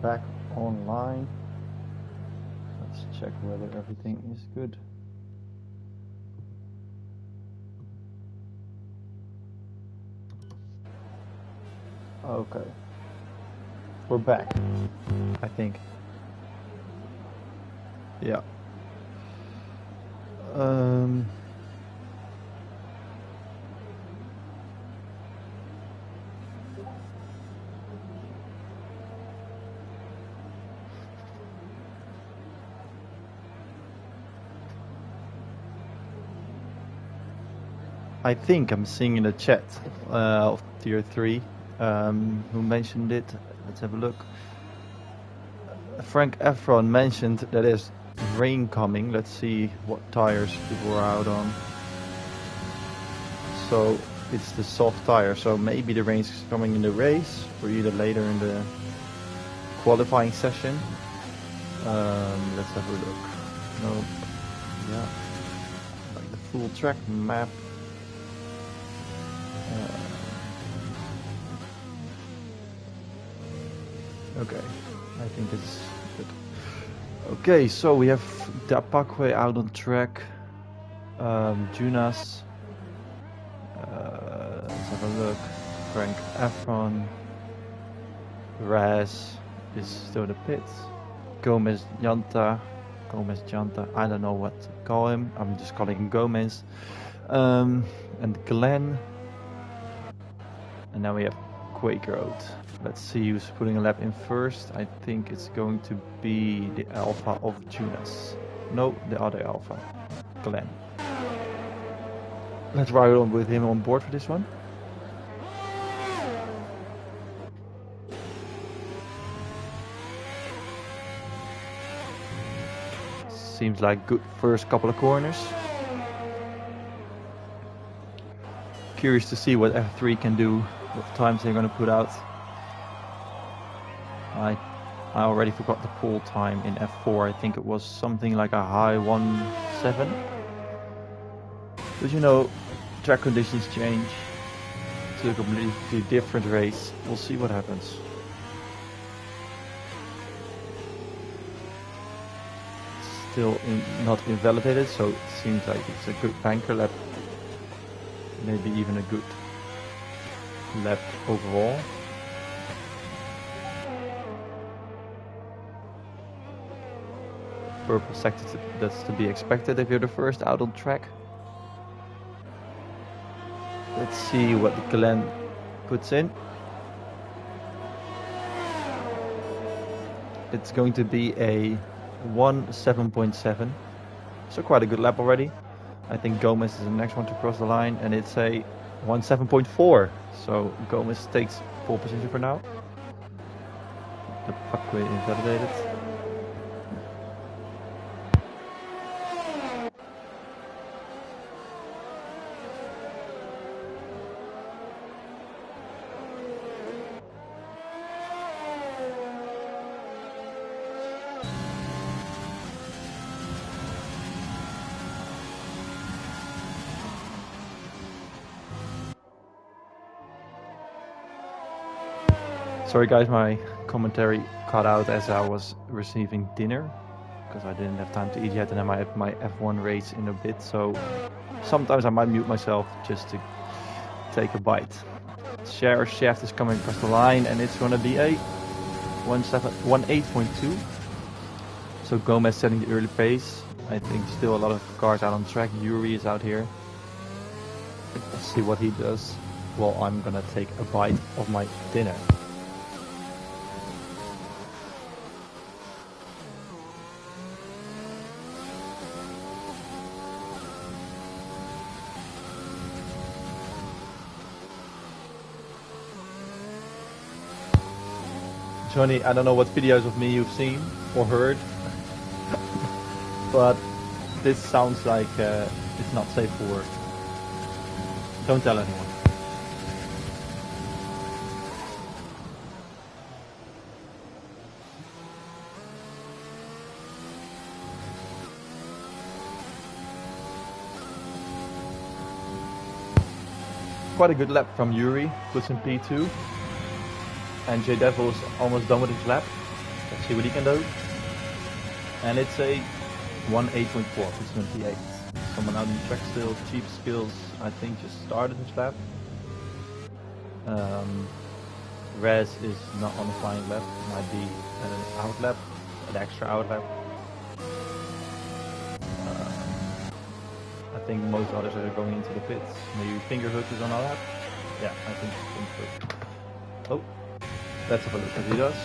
Back online. Let's check whether everything is good. Okay. We're back, I think. Yeah. I think I'm seeing in the chat of Tier 3 who mentioned it. Let's have a look. Frank Efron mentioned that there's rain coming. Let's see what tires people are out on. So it's the soft tire, so maybe the rain's coming in the race or either later in the qualifying session. Let's have a look. No, yeah, like the full track map. Okay, I think it's good. Okay, so we have Dapakwe out on track. Junas. Let's have a look. Frank Efron. Raz is still in the pits. Gomez Janta. I don't know what to call him. I'm just calling him Gomez. And Glenn. And now we have Quaker Road. Let's see who's putting a lap in first. I think it's going to be the Alpha of Junas. No, the other Alpha. Glenn. Let's ride on with him on board for this one. Seems like good first couple of corners. Curious to see what F3 can do, what times they're going to put out. I already forgot the pole time in F4. I think it was something like a high 1.7. But you know, track conditions change to a completely different race. We'll see what happens. Still not invalidated, so it seems like it's a good banker lap. Maybe even a good lap overall. Purple sector, that's to be expected if you're the first out on track. Let's see what Glenn puts in. It's going to be a 1.7.7, so quite a good lap already. I think Gomez is the next one to cross the line, and it's a 1.7.4. So Gomez takes pole position for now. The Pakwe invalidated. Sorry guys, my commentary cut out as I was receiving dinner, because I didn't have time to eat yet, and then I have my F1 race in a bit, so sometimes I might mute myself just to take a bite. Share shaft is coming across the line, and it's going to be a 1.8.2. So Gomez setting the early pace. I think still a lot of cars out on track. Yuri is out here. Let's see what he does while I'm going to take a bite of my dinner. Johnny, I don't know what videos of me you've seen or heard, but this sounds like it's not safe for work. Don't tell anyone. Quite a good lap from Yuri, puts in P2. And J Devil is almost done with his lap. Let's see what he can do. And it's a 1.8.4 for 28. Someone out in the track still. Cheap skills, I think, just started his lap. Rez is not on the flying lap. Might be an out lap, an extra out lap. I think most others are going into the pits. Maybe Fingerhook is on our lap. Yeah, I think Fingerhook. Oh, let's have a look what he does.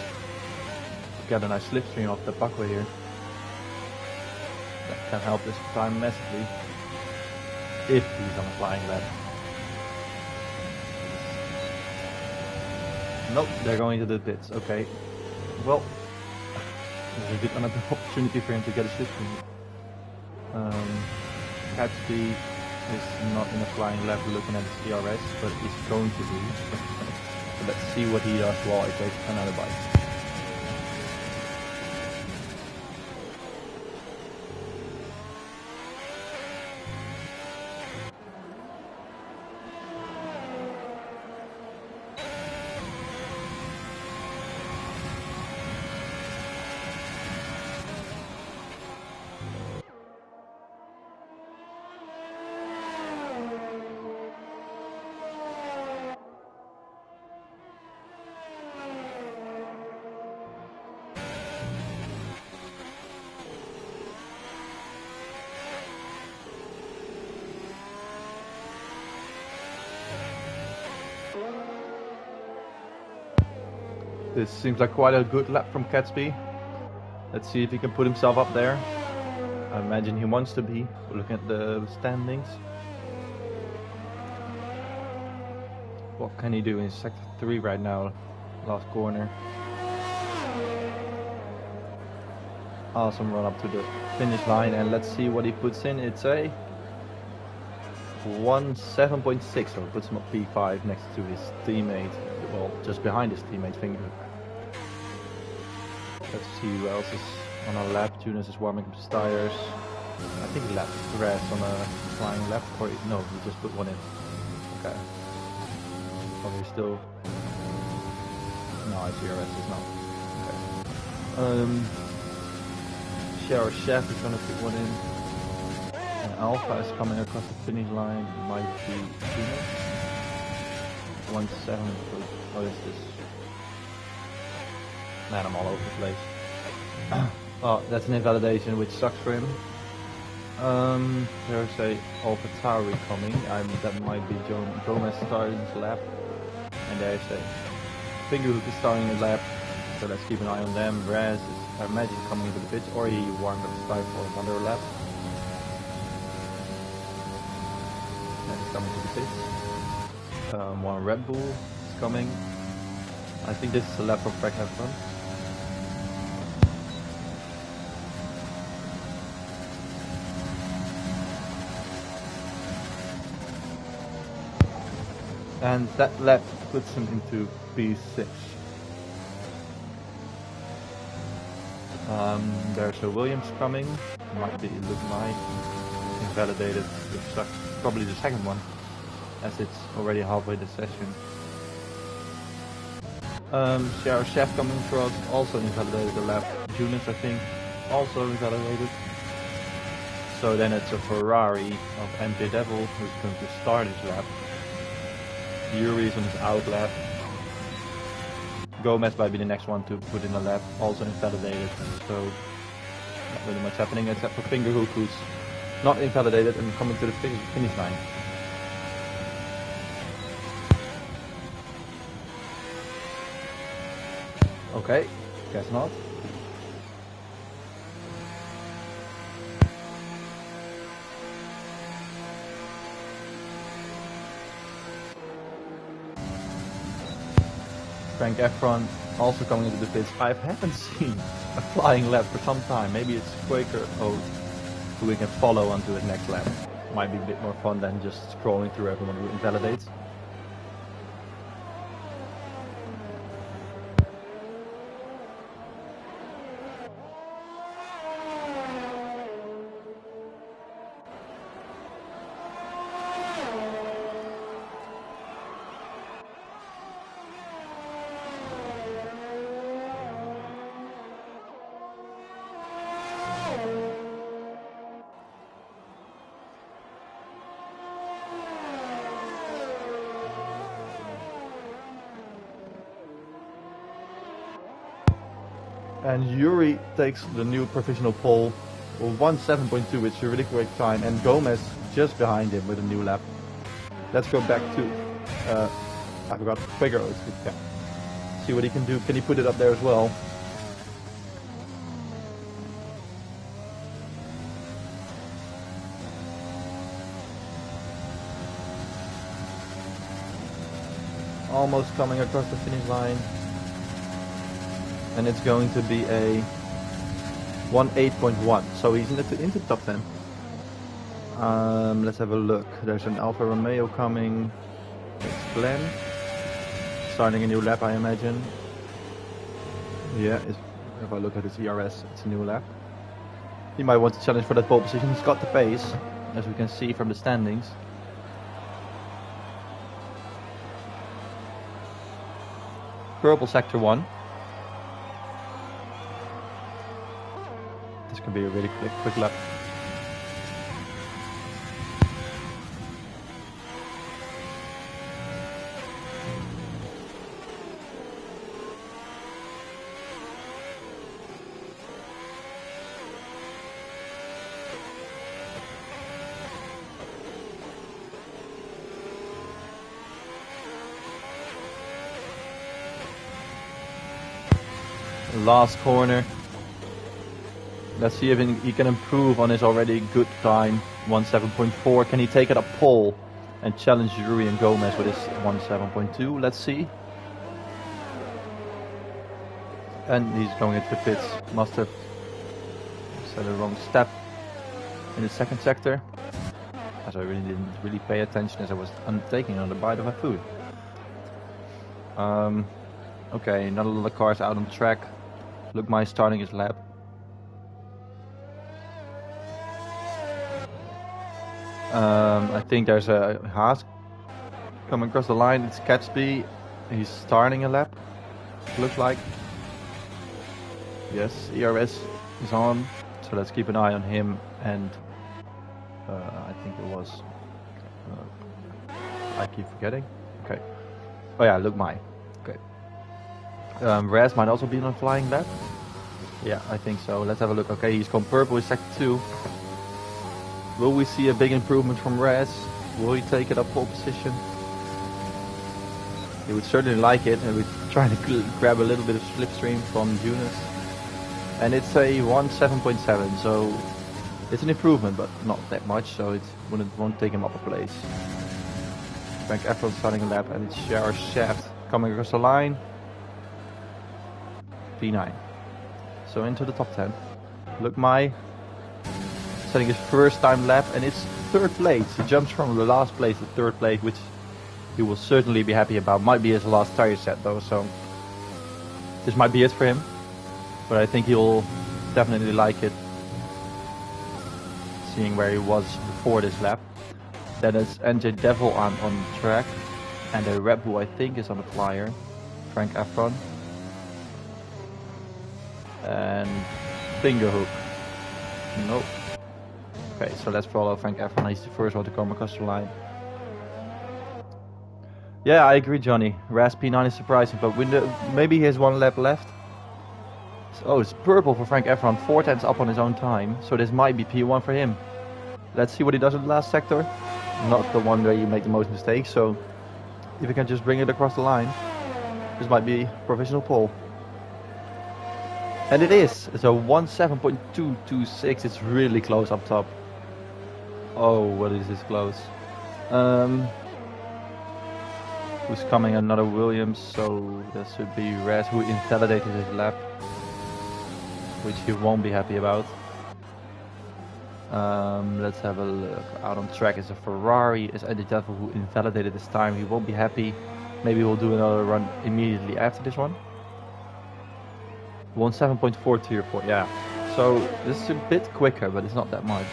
Got a nice slipstream off the buckle here. That can help this time massively. If he's on a flying lap. Nope, they're going to the pits. Okay. Well, there's a good opportunity for him to get a slipstream. Gatsby is not in a flying lap looking at his ERS, but he's going to be. So let's see what he does while I take another bite. This seems like quite a good lap from Gatsby. Let's see if he can put himself up there. I imagine he wants to be. We're looking at the standings. What can he do in sector 3 right now? Last corner. Awesome run up to the finish line, and let's see what he puts in. It's a 1.7.6, so it puts him at P5 next to his teammate. Well, just behind his teammate Fingerhook. Let's see who else is on a lap. Tunis is warming up his tires. I think he left Rez on a flying lap, or no, he just put one in. Okay. Probably still. No, I see Rez is not. Okay. Shower Chef is gonna put one in. And Alpha is coming across the finish line. Might be Tunis. 1.7. What is this? Man, I'm all over the place. Oh, that's an invalidation, which sucks for him. There's a AlphaTauri coming. That might be Gomez starting his lap. And there's a Fingerhook is starting his lap. So let's keep an eye on them. Raz is, I imagine, coming into the pits, or he warmed up his tire for another lap. And he's coming to the pits. One Red Bull is coming. I think this is a lap for Frank Heffron. And that lap puts him into P6. There's a Williams coming. Might be look like invalidated. It's probably the second one, as it's already halfway the session. Shower Chef coming across, also invalidated the lap. Junis, I think, also invalidated. So then it's a Ferrari of MP Devil who's going to start his lap. Yuri is on his out lap. Gomez might be the next one to put in a lap, also invalidated. So not really much happening except for Fingerhook, who's not invalidated and coming to the finish line. Okay, guess not. Frank Heffron also coming into the pits. I haven't seen a flying lap for some time. Maybe it's Quaker Oat who we can follow onto his next lap. Might be a bit more fun than just scrolling through everyone who invalidates. And Yuri takes the new provisional pole, 1:7.2, which is a really quick time, and Gomez just behind him with a new lap. Let's go back to, I forgot, Quaker Oats. Yeah. See what he can do. Can he put it up there as well? Almost coming across the finish line. And it's going to be a 1:8.1. So he's into the top 10. Let's have a look. There's an Alfa Romeo coming. It's Glenn. Starting a new lap, I imagine. Yeah, if I look at his ERS, it's a new lap. He might want to challenge for that pole position. He's got the pace, as we can see from the standings. Purple sector 1. This can be a really quick lap. Last corner. Let's see if he can improve on his already good time, 1:7.4. Can he take it up pole and challenge Yuri and Gomez with his 1:7.2? Let's see. And he's going into the pits. Must have said the wrong step in the second sector, as I really didn't pay attention as I was taking another bite of my food. Okay, not a lot of cars out on track. Look, my starting his lap. I think there's a Haas coming across the line. It's Catsby. He's starting a lap. Looks like. Yes, ERS is on. So let's keep an eye on him. And I think it was. I keep forgetting. Okay. Oh yeah, look, my. Okay. Raz might also be on a flying lap. Yeah, I think so. Let's have a look. Okay, he's gone purple in sector 2. Will we see a big improvement from Raz? Will he take it up pole position? He would certainly like it, and we're trying to grab a little bit of slipstream from Jonas. And it's a 1:7.7, so it's an improvement, but not that much, so it won't take him up a place. Frank Efron starting a lap, and it's Shara Shaft coming across the line. P9. So into the top 10. Look, my setting his first time lap, and it's third place. He jumps from the last place to third place, which he will certainly be happy about. Might be his last tire set though, so this might be it for him. But I think he'll definitely like it, seeing where he was before this lap. Then it's NJ Devil on track, and a Red Bull I think is on the flyer. Frank Efron. And Finger Hook. Nope. Okay, so let's follow Frank Efron. He's the first one to come across the line. Yeah, I agree, Johnny. Raz P9 is surprising, but maybe he has one lap left. Oh, it's purple for Frank Efron. 4/10 up on his own time, so this might be P1 for him. Let's see what he does in the last sector. Not the one where you make the most mistakes, so if he can just bring it across the line, this might be provisional pole. And it is. It's a 1:7.226. It's really close up top. Oh, what is this close? Who's coming? Another Williams. So that should be Raz, who invalidated his lap, which he won't be happy about. Let's have a look. Out on track is a Ferrari. It's Eddie Devil who invalidated this time. He won't be happy. Maybe we'll do another run immediately after this one. 1:7.4 tier 4, yeah. So this is a bit quicker, but it's not that much.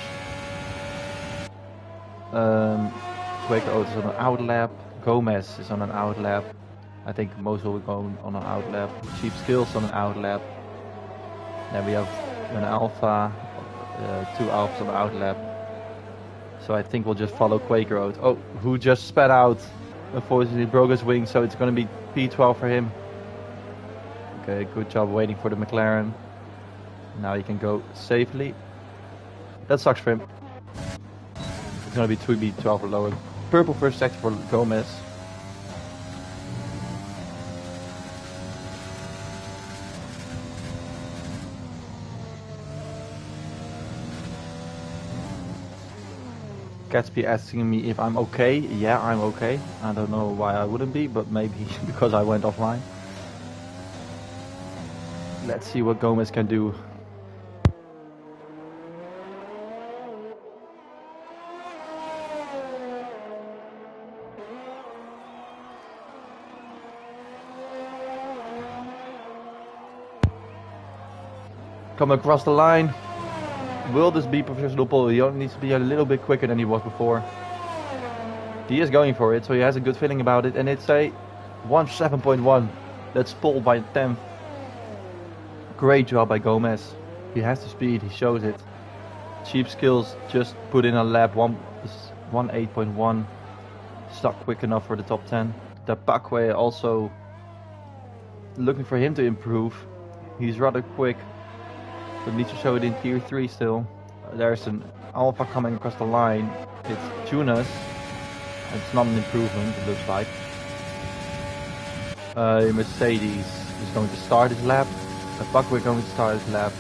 Quaker Oats is on an out lap. Gomez is on an out lap. I think most will go on an out lap. Cheap Skills on an out lap. Then we have an Alpha, 2 Alphas on an out lap. So I think we'll just follow Quaker Oats. Oh, who just spat out. Unfortunately broke his wing, so it's going to be P12 for him. Okay, good job waiting for the McLaren. Now he can go safely. That sucks for him. It's gonna be 2B12 or lower. Purple first sector for Gomez. Gatsby asking me if I'm okay. Yeah, I'm okay. I don't know why I wouldn't be, but maybe because I went offline. Let's see what Gomez can do. Come across the line. Will this be professional pole? He only needs to be a little bit quicker than he was before. He is going for it, so he has a good feeling about it, and it's a 1.7.1. That's pole by 10th. Great job by Gomez. He has the speed, he shows it. Cheap skills, just put in a lap 1.8.1. Stuck quick enough for the top 10. The Pakwe also looking for him to improve. He's rather quick, but needs to show it in tier 3 still. There's an Alpha coming across the line. It's Tunas. It's not an improvement, it looks like. Mercedes is going to start his lap. The Pakwe going to start his lap.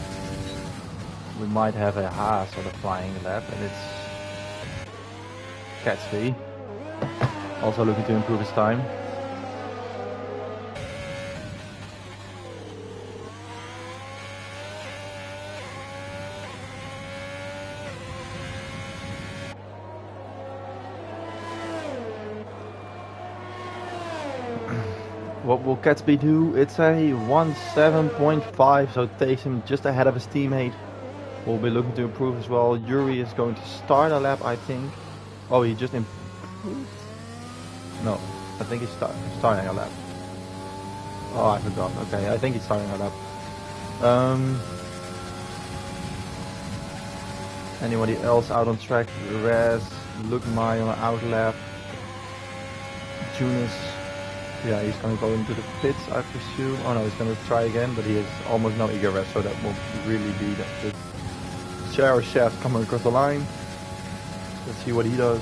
We might have a Haas sort of flying lap, and it's Gatsby. Also looking to improve his time. What will Gatsby do? It's a 1.7.5, so it takes him just ahead of his teammate. We'll be looking to improve as well. Yuri is going to start a lap, I think. Oh, he just improved? No, I think he's starting a lap. Oh, I forgot. Okay, I think he's starting a lap. Anybody else out on track? Rez, Look My on an out lap. Tunis. Yeah, he's going to go into the pits, I presume. Oh no, he's going to try again, but he has almost no ERS, so that will really be the shower shaft coming across the line. Let's see what he does.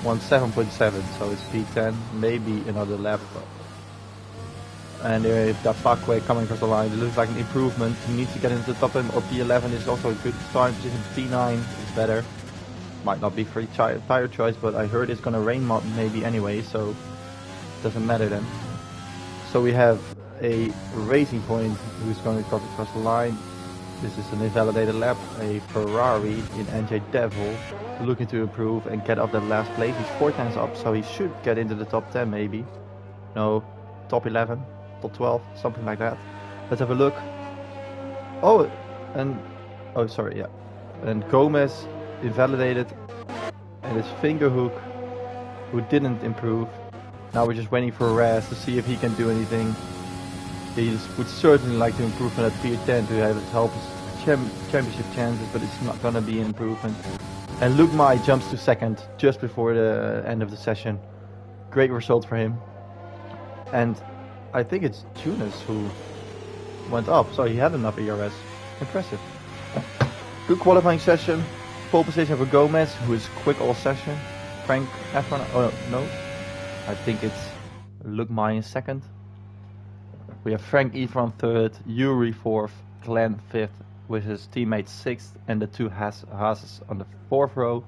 1.7.7, so it's P10, maybe another lap. And if that Pakwe coming across the line, it looks like an improvement. He needs to get into the top end, or P11 is also a good starting position. P9 is better. Might not be free tire choice, but I heard it's going to rain maybe anyway, so doesn't matter then. So we have a Racing Point who's going to cross across the line. This is an invalidated lap. A Ferrari in NJ Devil looking to improve and get up that last place. He's 4 times up, so he should get into the top 10 maybe. No, top 11, top 12, something like that. Let's have a look. Oh, and oh sorry, yeah. And Gomez invalidated, and his finger hook, who didn't improve. Now we're just waiting for Raz to see if he can do anything. He would certainly like to improve on that tier 10 to help his championship chances, but it's not gonna be an improvement. And Luke Mai jumps to second just before the end of the session. Great result for him. And I think it's Tunis who went up, so he had enough ERS. Impressive. Good qualifying session. Pole position for Gomez, who is quick all session. Frank F1, oh no. I think it's Luke Mai in second. We have Frank Efron third, Yuri fourth, Glenn fifth, with his teammate sixth, and the two Haases on the fourth row.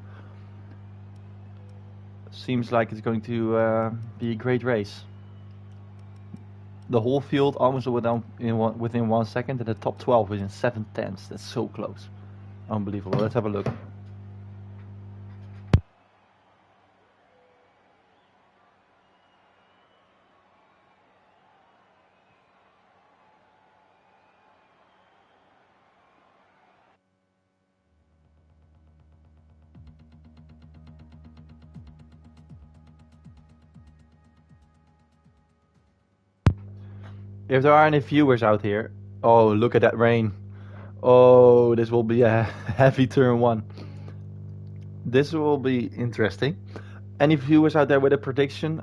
Seems like it's going to be a great race. The whole field almost within 1 second, and the top 12 within 7 tenths. That's so close. Unbelievable. Let's have a look. If there are any viewers out here, oh look at that rain. Oh, this will be a heavy turn 1. This will be interesting. Any viewers out there with a prediction?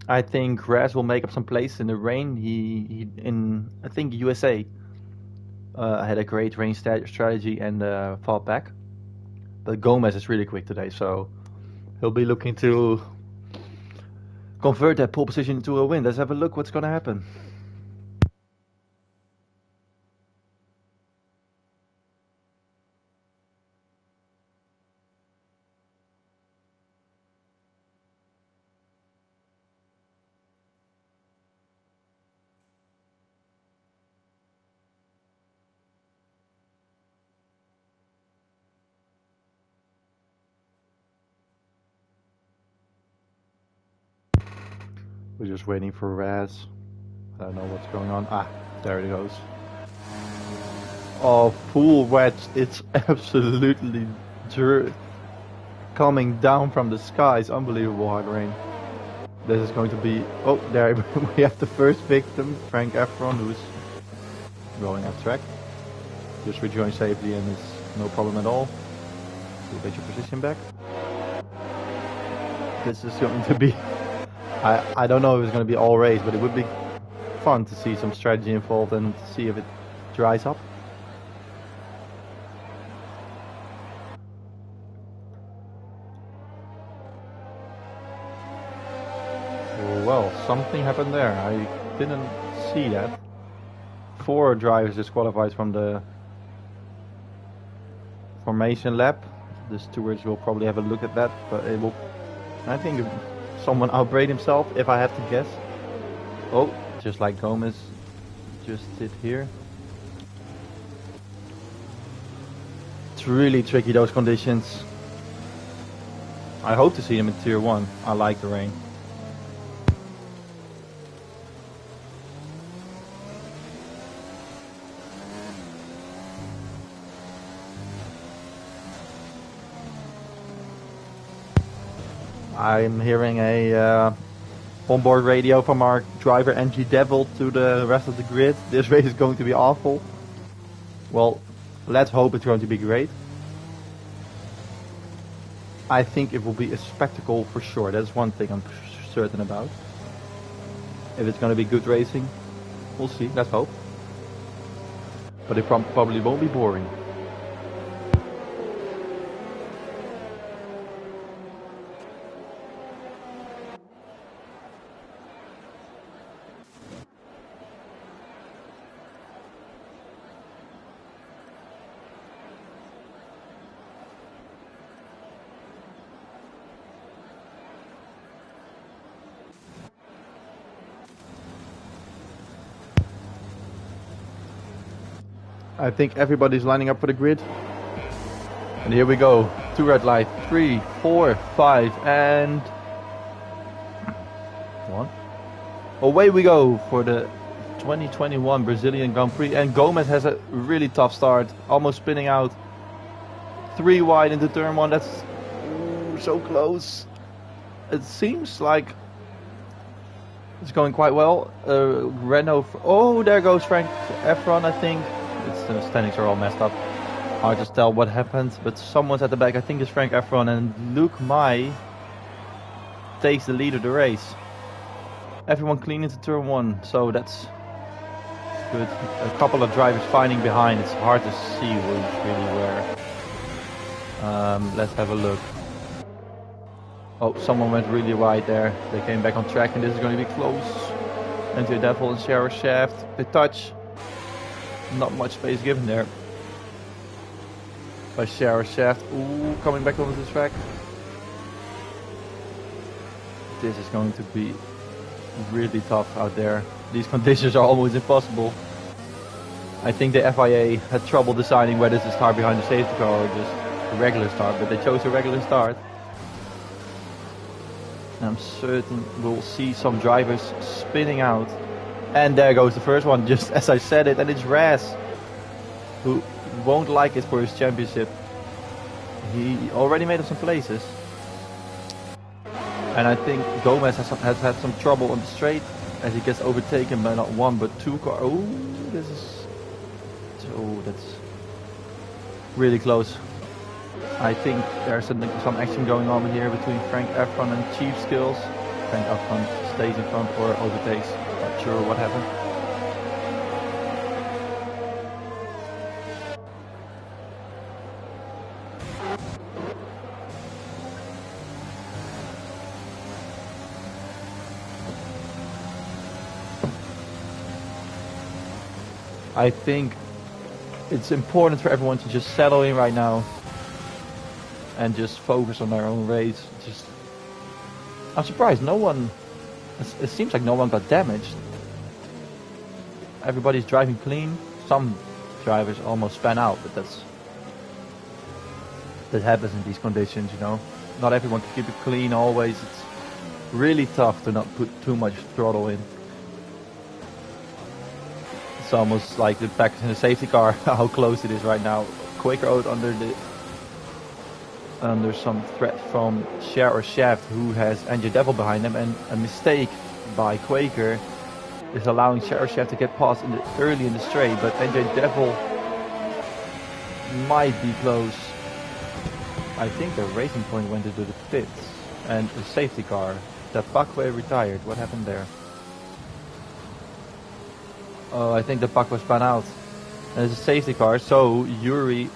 I think Raz will make up some place in the rain. He in I think USA had a great rain strategy and fought back. But Gomez is really quick today, so he'll be looking to convert that pole position into a win. Let's have a look what's going to happen. We're just waiting for Raz. I don't know what's going on. Ah, there it goes. Oh, full wedge. It's absolutely coming down from the skies. Unbelievable hard rain. This is going to be... Oh, there we have the first victim, Frank Efron, who's going off track. Just rejoined safely and it's no problem at all. You'll get your position back. This is going to be... I don't know if it's going to be all race, but it would be fun to see some strategy involved and see if it dries up. Well, something happened there. I didn't see that. 4 drivers disqualified from the formation lap. The stewards will probably have a look at that, but it will... I think someone outbrake himself, if I have to guess. Oh, just like Gomez just did here. It's really tricky, those conditions. I hope to see him in Tier 1. I like the rain. I'm hearing a onboard radio from our driver NG Devil to the rest of the grid. This race is going to be awful. Well, let's hope it's going to be great. I think it will be a spectacle for sure. That's one thing I'm certain about. If it's going to be good racing, we'll see. Let's hope. But it probably won't be boring. I think everybody's lining up for the grid. And here we go. 2 red light. 3, 4, 5, and 1. Away we go for the 2021 Brazilian Grand Prix. And Gomez has a really tough start. Almost spinning out. 3 wide into turn 1. That's so close. It seems like it's going quite well. Renault. Oh, there goes Frank Efron, I think. The standings are all messed up. Hard to tell what happened, but someone's at the back. I think it's Frank Efron, and Luke Mai takes the lead of the race. Everyone clean into turn 1, so that's good. A couple of drivers fighting behind. It's hard to see who's really where. Let's have a look. Oh, someone went really wide there. They came back on track, and this is going to be close. Enter Devil and Sarah Shaft. They touch. Not much space given there by Sarah Shaft. Ooh, coming back onto the track. This is going to be really tough out there. These conditions are almost impossible. I think the FIA had trouble deciding whether to start behind the safety car or just a regular start, but they chose a regular start. I'm certain we'll see some drivers spinning out. And there goes the first one, just as I said it, and it's Raz, who won't like it for his championship. He already made up some places. And I think Gomez has had some trouble on the straight, as he gets overtaken by not 1 but 2 cars. Oh, this is... Oh, that's really close. I think there's some action going on here between Frank Efron and Chief Skills. Frank Efron stays in front or overtakes. Not sure what happened. I think it's important for everyone to just settle in right now and just focus on their own race. I'm surprised no one. It seems like no one got damaged. Everybody's driving clean. Some drivers almost span out, but that happens in these conditions, you know. Not everyone can keep it clean always. It's really tough to not put too much throttle in. It's almost like the back in the safety car, how close it is right now. Quaker Oat under some threat from Cher or Shaft, who has NJ Devil behind them, and a mistake by Quaker is allowing Cher or Shaft to get past early in the straight, but NJ Devil might be close. I think the racing point went into the pits, and the safety car. That Bakwe retired. What happened there? Oh, I think the puck was spun out. And it's a safety car, so Yuri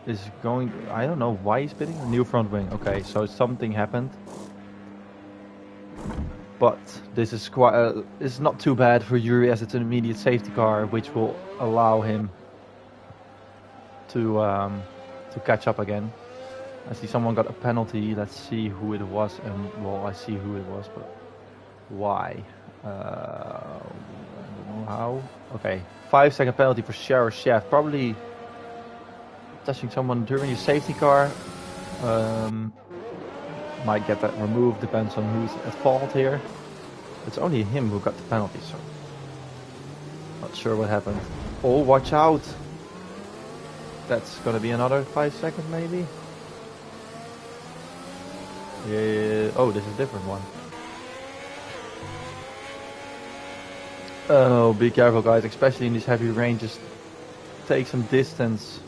is going. I don't know why he's pitting. A new front wing. Okay, so something happened. But this is quite. It's not too bad for Yuri as it's an immediate safety car, which will allow him to catch up again. I see someone got a penalty. Let's see who it was, and well, I see who it was, but why? I don't know how. Okay, 5-second penalty for Cher or Shaft. Probably touching someone during your safety car. Might get that removed, depends on who's at fault here. It's only him who got the penalty, so not sure what happened. Oh, watch out! That's gonna be another 5 seconds maybe. Yeah. Oh, this is a different one. Oh, be careful guys, especially in these heavy rain. Just take some distance.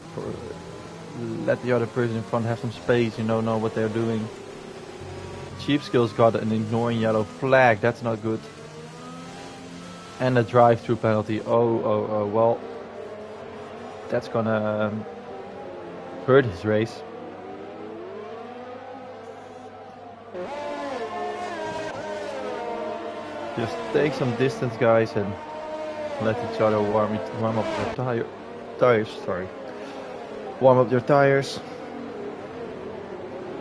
Let the other person in front have some space. You don't know what they're doing. Cheap Skills got an ignoring yellow flag. That's not good. And a drive-through penalty. Oh, well. That's gonna hurt his race. Just take some distance, guys, and let each other warm up their tires. Sorry, warm up your tires.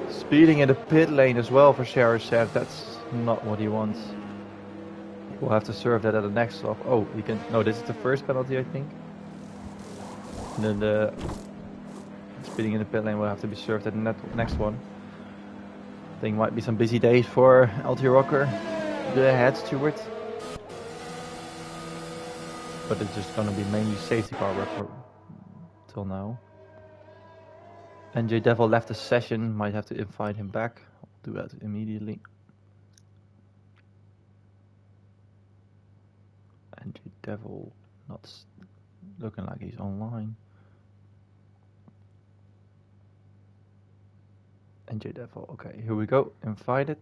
Speeding in the pit lane as well for Sharachev. That's not what he wants. We'll have to serve that at the next stop. Oh, he can. No, this is the first penalty, I think. And then the speeding in the pit lane will have to be served at the next one. I think might be some busy days for LT Rocker. The head steward, but it's just gonna be mainly safety car work till now. NJ Devil left the session, might have to invite him back. I'll do that immediately. NJ Devil not looking like he's online. NJ Devil, okay, here we go, invited.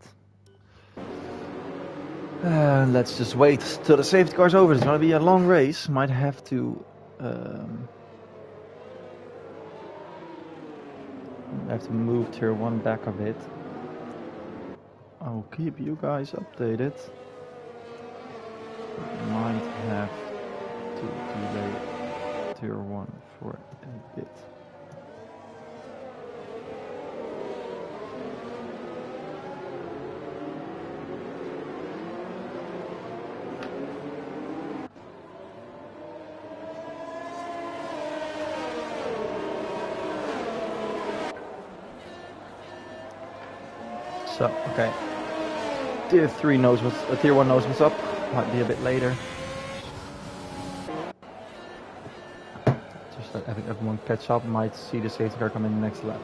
Let's just wait till the safety car's over. It's gonna be a long race. Might have to move tier 1 back a bit. I'll keep you guys updated. Might have to delay tier 1 for a bit. So, okay. Tier 1 knows what's up. Might be a bit later. Just let everyone catch up. Might see the safety car come in the next lap.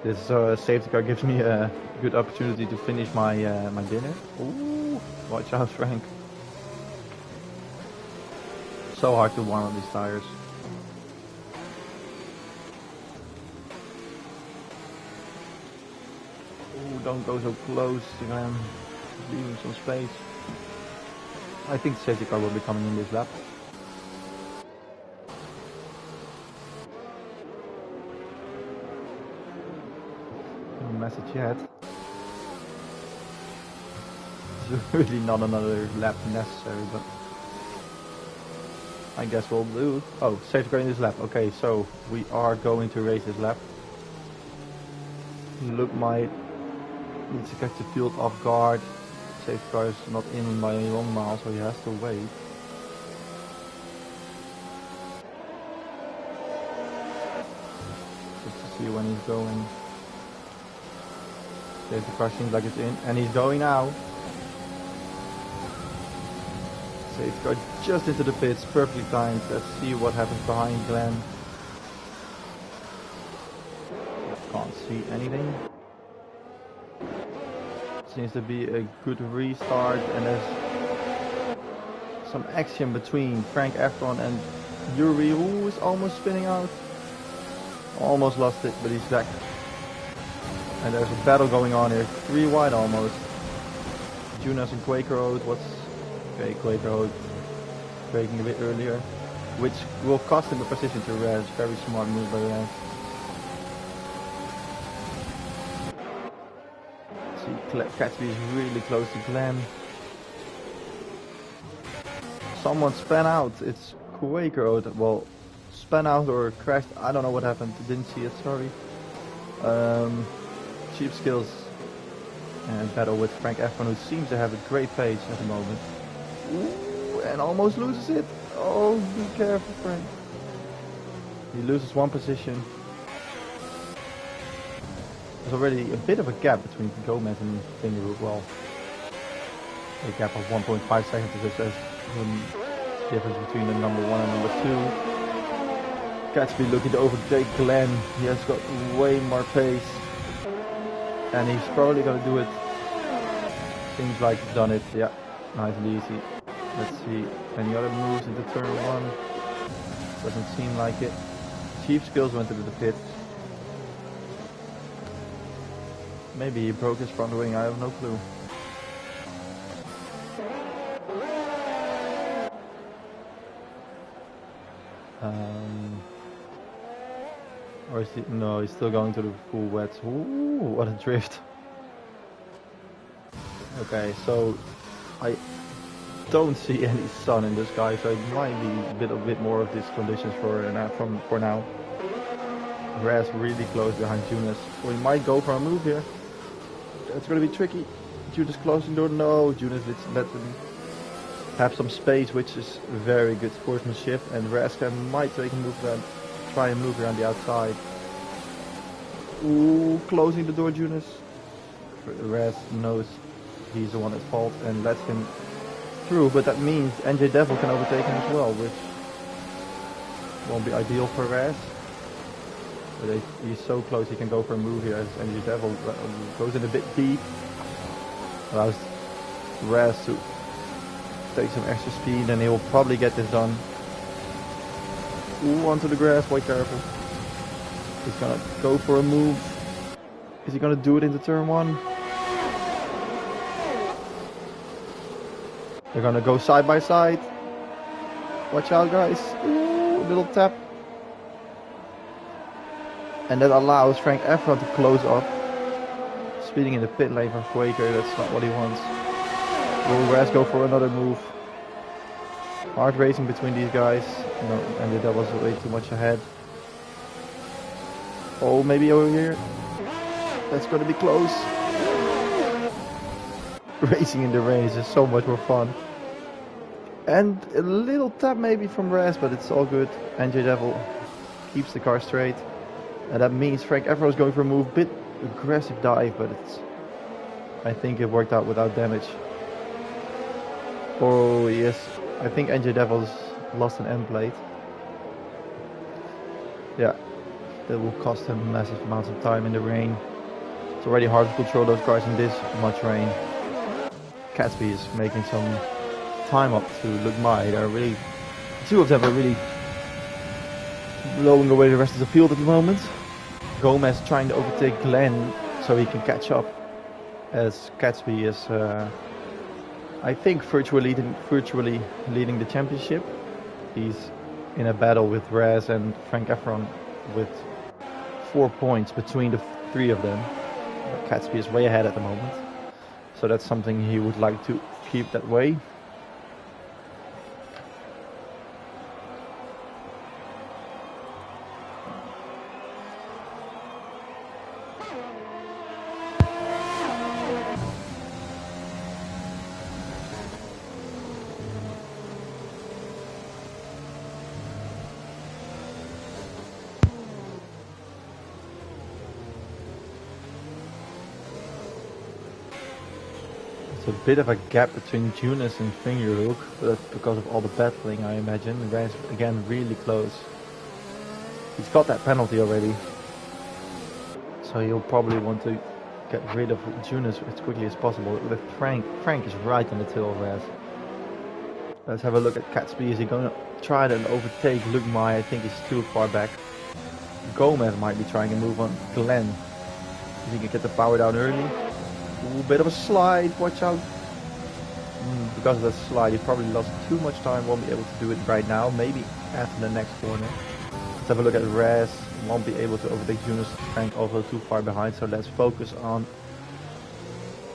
This safety car gives me a good opportunity to finish my my dinner. Ooh, watch out, Frank. So hard to warm up these tires. Ooh, don't go so close, Glenn. Leave him some space. I think the safety car will be coming in this lap. No message yet. There's really not another lap necessary, but I guess we'll do. Oh, safety car in this lap. Okay, so we are going to race this lap. Look, might needs to catch the field off guard. Safety car is not in by a long mile, so he has to wait. Just to see when he's going. Safety car seems like it's in, and he's going now. Safety car just into the pits, perfectly timed. Let's see what happens behind Glenn. Can't see anything. Seems to be a good restart, and there's some action between Frank Efron and Yuri, who is almost spinning out. Almost lost it, but he's back. And there's a battle going on here, 3 wide almost. Jonas and Quaker Road, okay, Quaker Road braking a bit earlier, which will cost him a position to Res. Very smart move by Res. Catsby is really close to Glenn. Someone span out. It's Quaker Road. Well, span out or crashed. I don't know what happened. Didn't see it. Sorry. Cheap skills and battle with Frank Efron, who seems to have a great pace at the moment. Ooh, and almost loses it. Oh, be careful, Frank. He loses 1 position. There's already a bit of a gap between Gomez and Fingerwood. Well, a gap of 1.5 seconds because there's a difference between the number 1 and number 2. Catsby looking to overtake Glenn. He has got way more pace. And he's probably going to do it. Seems like he's done it. Yeah, nice and easy. Let's see. Any other moves into turn 1? Doesn't seem like it. Cheap skills went into the pit. Maybe he broke his front wing, I have no clue. Or is he, no, he's still going to the full wet. Ooh, what a drift. Okay, so I don't see any sun in the sky, so it might be a bit more of these conditions for now. Raz really close behind Jonas. We might go for a move here. It's going to be tricky. Jonas closing door. No, Jonas let him have some space, which is very good sportsmanship. And Raska might take a move then, try and move around the outside. Ooh, closing the door, Jonas. Raz knows he's the one at fault and lets him through, but that means NJ Devil can overtake him as well, which won't be ideal for Raz. But he's so close he can go for a move here as NJ Devil goes in a bit deep. Allows Raz to take some extra speed and he will probably get this done. Ooh, onto the grass, be careful. He's gonna go for a move. Is he gonna do it into turn 1? They're gonna go side by side. Watch out, guys. Ooh, little tap. And that allows Frank Efron to close up. Speeding in the pit lane from Quaker, that's not what he wants. Will Raz go for another move? Hard racing between these guys. No, and the Devil's way too much ahead. Oh, maybe over here. That's gonna be close. Racing in the rain is just so much more fun. And a little tap maybe from Raz, but it's all good. NJ Devil keeps the car straight. And that means Frank Efron is going for a move. Bit aggressive dive, but I think it worked out without damage. Oh yes, I think NJ Devil's lost an end plate. Yeah, it will cost him massive amounts of time in the rain. It's already hard to control those cars in this much rain. Catsby is making some time up to Luke Mai. They're really, two of them are really blowing away the rest of the field at the moment. Gomez trying to overtake Glenn so he can catch up, as Catsby is, I think, virtually leading the championship. He's in a battle with Raz and Frank Efron with 4 points between the three of them. Catsby is way ahead at the moment, so that's something he would like to keep that way. A bit of a gap between Junis and Fingerhook, but that's because of all the battling, I imagine. Raz again really close. He's got that penalty already, so he'll probably want to get rid of Junis as quickly as possible. With Frank is right on the tail of Raz. Let's have a look at Catsby. Is he going to try to overtake Luke Mai? I think he's too far back. Gomez might be trying to move on Glenn. If he can get the power down early. Ooh, bit of a slide, watch out. Because of that slide, he probably lost too much time, won't be able to do it right now, maybe after the next corner. Let's have a look at Raz, won't be able to overtake Junis. Frank also too far behind, so let's focus on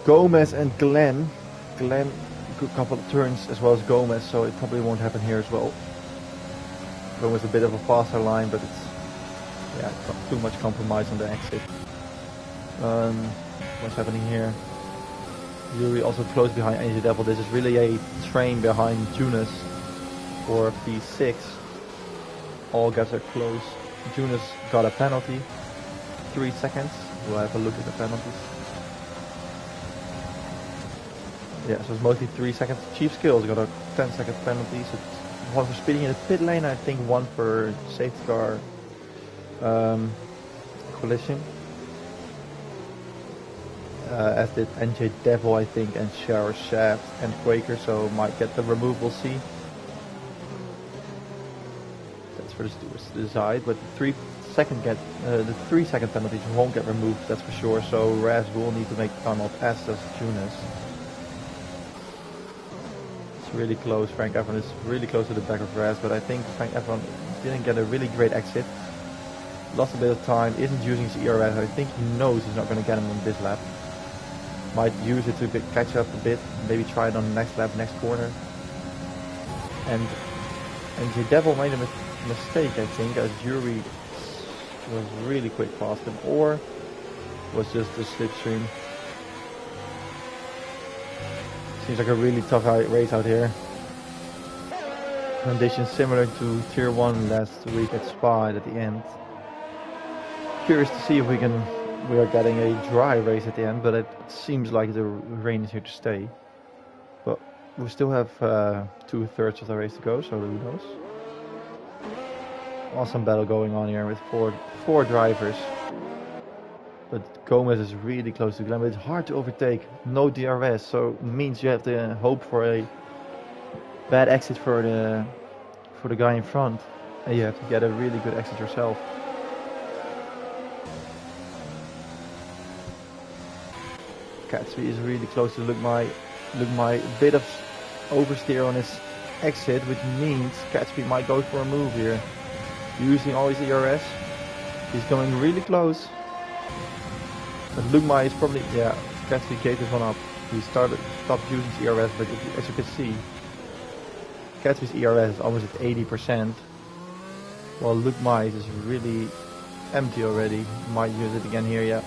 Gomez and Glenn. Glenn, good couple of turns as well as Gomez, so it probably won't happen here as well. Gomez a bit of a faster line, but it's not too much compromise on the exit. What's happening here? Yuri also close behind Angel Devil. This is really a train behind Junis for P6. All gaps are close. Junis got a penalty. 3 seconds. We'll have a look at the penalties. Yeah, so it's mostly 3 seconds. Chief Skills got a 10-second penalty. So one for speeding in the pit lane, I think one for safety car collision. As did NJ Devil, I think, and Shower Shaft and Quaker, so might get the remove, we'll see. That's for the stewards to decide, but the 3 second penalties won't get removed, that's for sure, so Raz will need to make time off, as does Junis. It's really close. Frank Efron is really close to the back of Raz, but I think Frank Efron didn't get a really great exit. Lost a bit of time, isn't using his ERS. I think he knows he's not going to get him on this lap. Might use it to catch up a bit, maybe try it on the next lap, next corner. And the Devil made a mistake, I think, as Yuri was really quick past him, or was just a slipstream. Seems like a really tough race out here. Conditions similar to Tier 1 last week at Spa at the end. Curious to see if we are getting a dry race at the end, but it seems like the rain is here to stay. But we still have 2/3 of the race to go, so who knows. Awesome battle going on here with four drivers. But Gomez is really close to Glenn, but it's hard to overtake. No DRS, so it means you have to hope for a bad exit for the guy in front, and you have to get a really good exit yourself. Catsby is really close to Luke Mai. A bit of oversteer on his exit, which means Catsby might go for a move here. Using all his ERS. He's going really close. But Luke Mai is probably, Catsby gave this one up. He stopped using his ERS, but as you can see, Catsby's ERS is almost at 80%. While Luke Mai is really empty already. Might use it again here, yeah.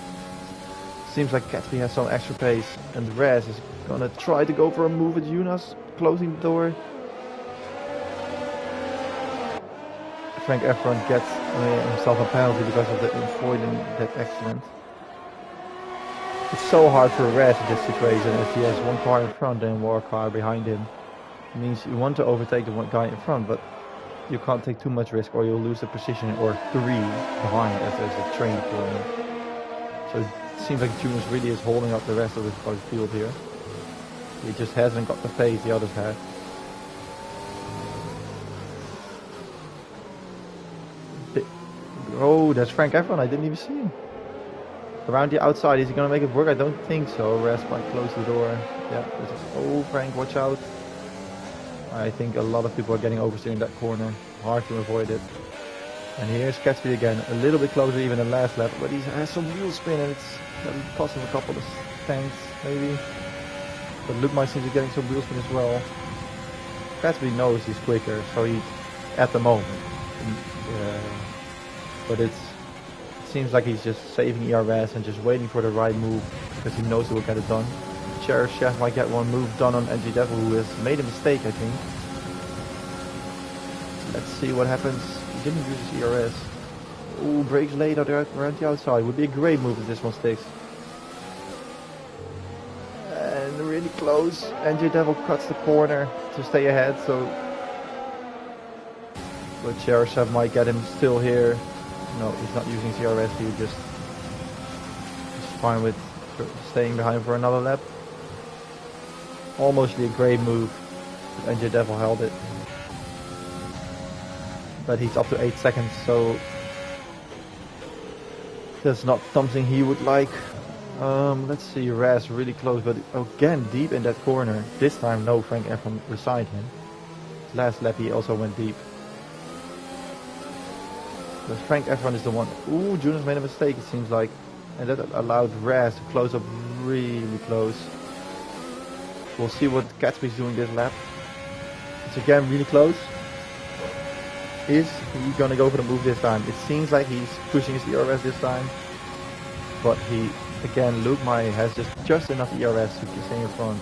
Seems like Catsby has some extra pace, and Raz is gonna try to go for a move at Junis, closing the door. Frank Efron gets himself a penalty because of avoiding that accident. It's so hard for Raz in this situation if he has one car in front and one car behind him. It means you want to overtake the one guy in front, but you can't take too much risk or you'll lose the position or 3 behind as there's a train deploying. So it seems like Jonas really is holding up the rest of his field here. He just hasn't got the pace the others have. Oh, that's Frank Efron, I didn't even see him. Around the outside, is he going to make it work? I don't think so. Res might close the door. Yeah, oh Frank, watch out. I think a lot of people are getting oversteer in that corner. Hard to avoid it. And here's Gatsby again, a little bit closer even than last lap, but he has some wheel spin and it's going to cost him a couple of tanks maybe. But Luke might seem to be getting some wheel spin as well. Gatsby knows he's quicker, so he's at the moment. But it seems like he's just saving ERS and just waiting for the right move because he knows he will get it done. Sheriff Chef might get one move done on NG Devil, who has made a mistake, I think. Let's see what happens. He didn't use his ERS. Ooh, brakes late around the outside. Would be a great move if this one sticks. And really close. NG Devil cuts the corner to stay ahead, so... But Sheriff Chef might get him still here. No, he's not using CRS, he's just fine with staying behind for another lap. Almost a great move, but NJ Devil held it. But he's up to 8 seconds, so that's not something he would like. Let's see, Raz really close, but again deep in that corner. This time no, Frank Efron resigned him. Last lap he also went deep. But Frank Efron is the one. Ooh, Jonas made a mistake it seems like. And that allowed Raz to close up really close. We'll see what Gatsby's doing this lap. It's again really close. Is he gonna go for the move this time? It seems like he's pushing his ERS this time. But again, Luke Mai has just enough ERS to stay in front.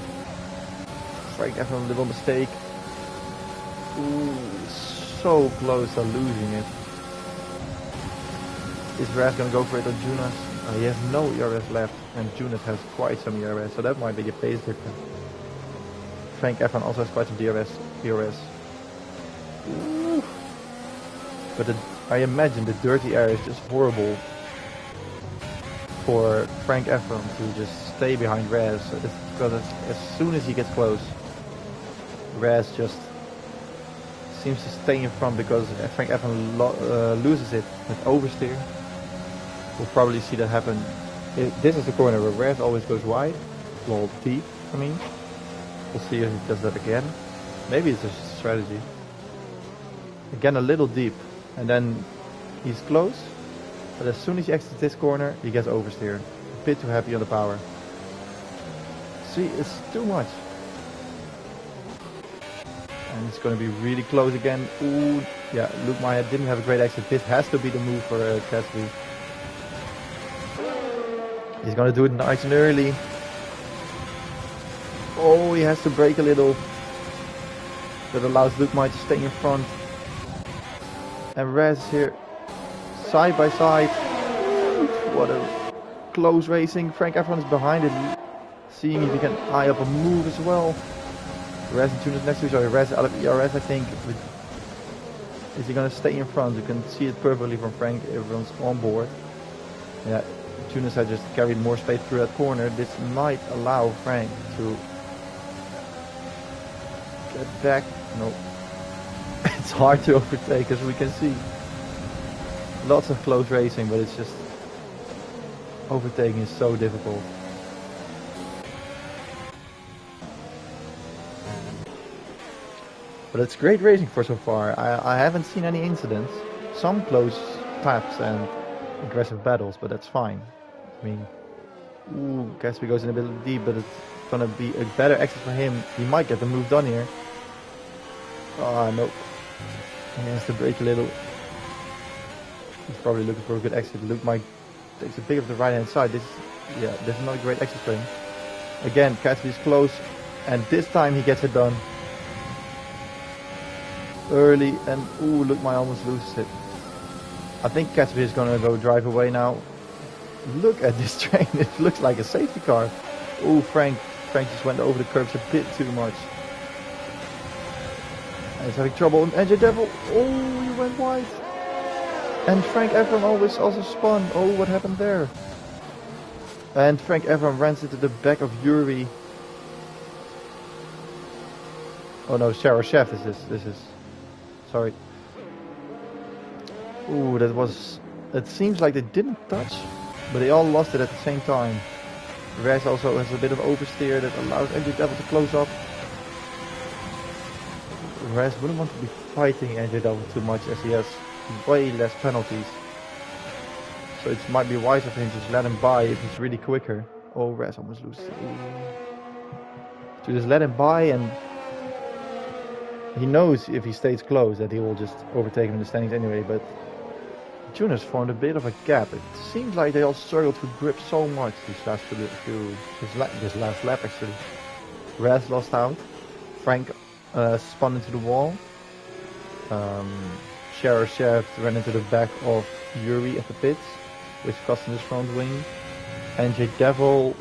Frank Efron, a little mistake. Ooh, so close to losing it. Is Raz gonna go for it on Jonas? He has no ERS left, and Jonas has quite some ERS, so that might be a pace difference. Frank Efron also has quite some ERS. Ooh. But I imagine the dirty air is just horrible for Frank Efron to just stay behind Raz, because as soon as he gets close, Raz just seems to stay in front because Frank Efron loses it with oversteer. We'll probably see that happen. This is the corner where Raz always goes wide, well deep, I mean. We'll see if he does that again. Maybe it's a strategy. Again a little deep, and then he's close, but as soon as he exits this corner, he gets oversteer. A bit too happy on the power. See, it's too much. And it's going to be really close again. Ooh, yeah, Luke Maya didn't have a great exit. This has to be the move for Gatsby. He's going to do it nice and early. Oh, he has to brake a little. That allows Luke Maya to stay in front. And Raz here, side by side. What a close racing. Frank Efron is behind it, seeing if he can eye up a move as well. Raz and Jonas next to each other. Raz out of ERS, I think. Is he going to stay in front? You can see it perfectly from Frank. Everyone's on board. Yeah, Jonas had just carried more space through that corner. This might allow Frank to get back. No. It's hard to overtake, as we can see. Lots of close racing, but it's just overtaking is so difficult. But it's great racing for so far. I haven't seen any incidents. Some close taps and aggressive battles, but that's fine. I mean, ooh, Gatsby goes in a bit deep, but it's gonna be a better exit for him. He might get the move done here. Ah, nope. He has to brake a little. He's probably looking for a good exit. Luke might takes a bit of the right hand side. This is not a great exit for him. Again, Gatsby is close, and this time he gets it done. Early, and ooh, Luke might almost loses it. I think Gatsby is gonna go drive away now. Look at this train, it looks like a safety car. Ooh, Frank just went over the curbs a bit too much. And he's having trouble. And NJ Devil, oh, he went wide. And Frank Efron always also spun. Oh, what happened there? And Frank Efron runs into the back of Yuri. Oh no, Sarah Chef is this. This is... Sorry. Ooh, that was... It seems like they didn't touch, but they all lost it at the same time. Rez also has a bit of oversteer that allows NJ Devil to close up. Rez wouldn't want to be fighting NJ Devil too much as he has way less penalties. So it might be wiser for him to just let him by if he's really quicker. Oh, Rez almost loses. To just let him by, and he knows if he stays close that he will just overtake him in the standings anyway, but Juniors formed a bit of a gap. It seems like they all struggled to grip so much this last lap actually. Raz lost out. Frank spun into the wall. Chef ran into the back of Yuri at the pits, which cost him his front wing. NJ Devil,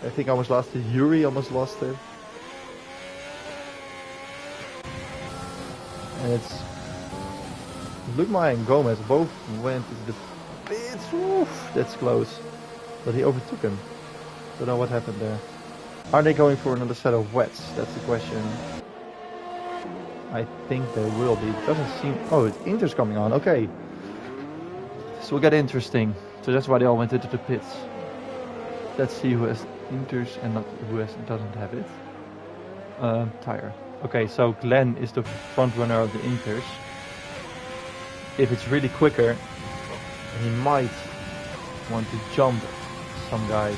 I think almost lost it. Yuri almost lost it. And it's Lugmai and Gomez both went into the pits. Oof, that's close. But he overtook him. Don't know what happened there. Are they going for another set of wets? That's the question. I think they will be. It doesn't seem... Oh, Inter's coming on. Okay. This will get interesting. So that's why they all went into the pits. Let's see who has Inters and not who doesn't have it. Tire. Okay, so Glenn is the front runner of the Inters. If it's really quicker, he might want to jump some guys.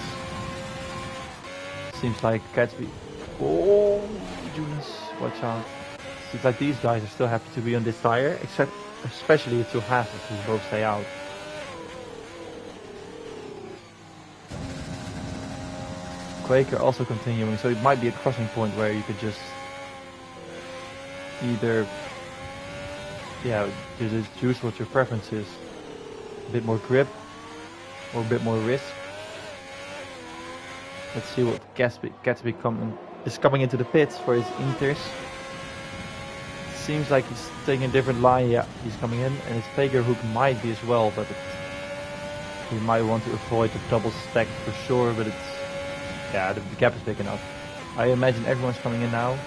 Seems like Gatsby. Oh, Jonas, watch out. Seems like these guys are still happy to be on this tire, except especially the two halfers who both stay out. Quaker also continuing, so it might be a crossing point where you could just either, yeah, you just choose what your preference is. A bit more grip or a bit more risk. Let's see what Gatsby is coming into the pits for his Inters. Seems like he's taking a different line. Yeah, he's coming in, and his Fager hook might be as well, but he might want to avoid the double stack for sure. But it's, yeah, the gap is big enough. I imagine everyone's coming in now.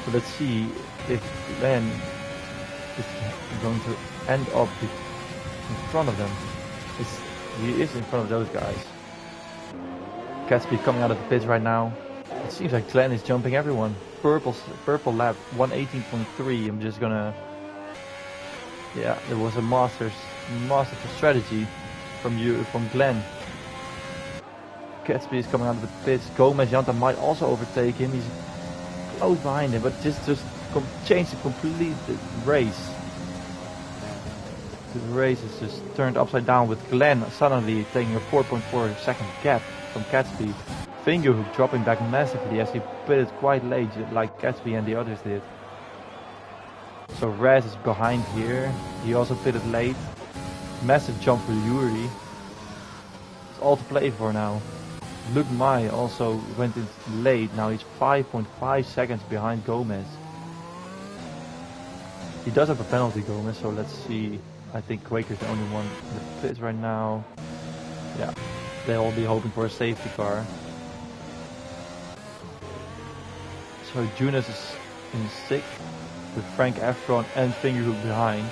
So let's see if Glenn is going to end up in front of them. He is in front of those guys. Gatsby coming out of the pits right now. It seems like Glenn is jumping everyone. Purple lap 118.3. I'm just gonna, yeah, it was a masterful strategy from Glenn. Gatsby is coming out of the pits. Gomez Janta might also overtake him. He's close behind him, but just changed the complete race. The race is just turned upside down with Glenn suddenly taking a 4.4 second gap from Gatsby. Fingerhook dropping back massively as he pitted quite late, like Gatsby and the others did. So Raz is behind here. He also pitted late. Massive jump for Yuri. It's all to play for now. Luke Mai also went in late. Now he's 5.5 seconds behind Gomez. He does have a penalty, Gomez, so let's see. I think Quaker's the only one in the pits right now. Yeah, they'll all be hoping for a safety car. So Jonas is in 6th with Frank Efron and Fingerhook behind,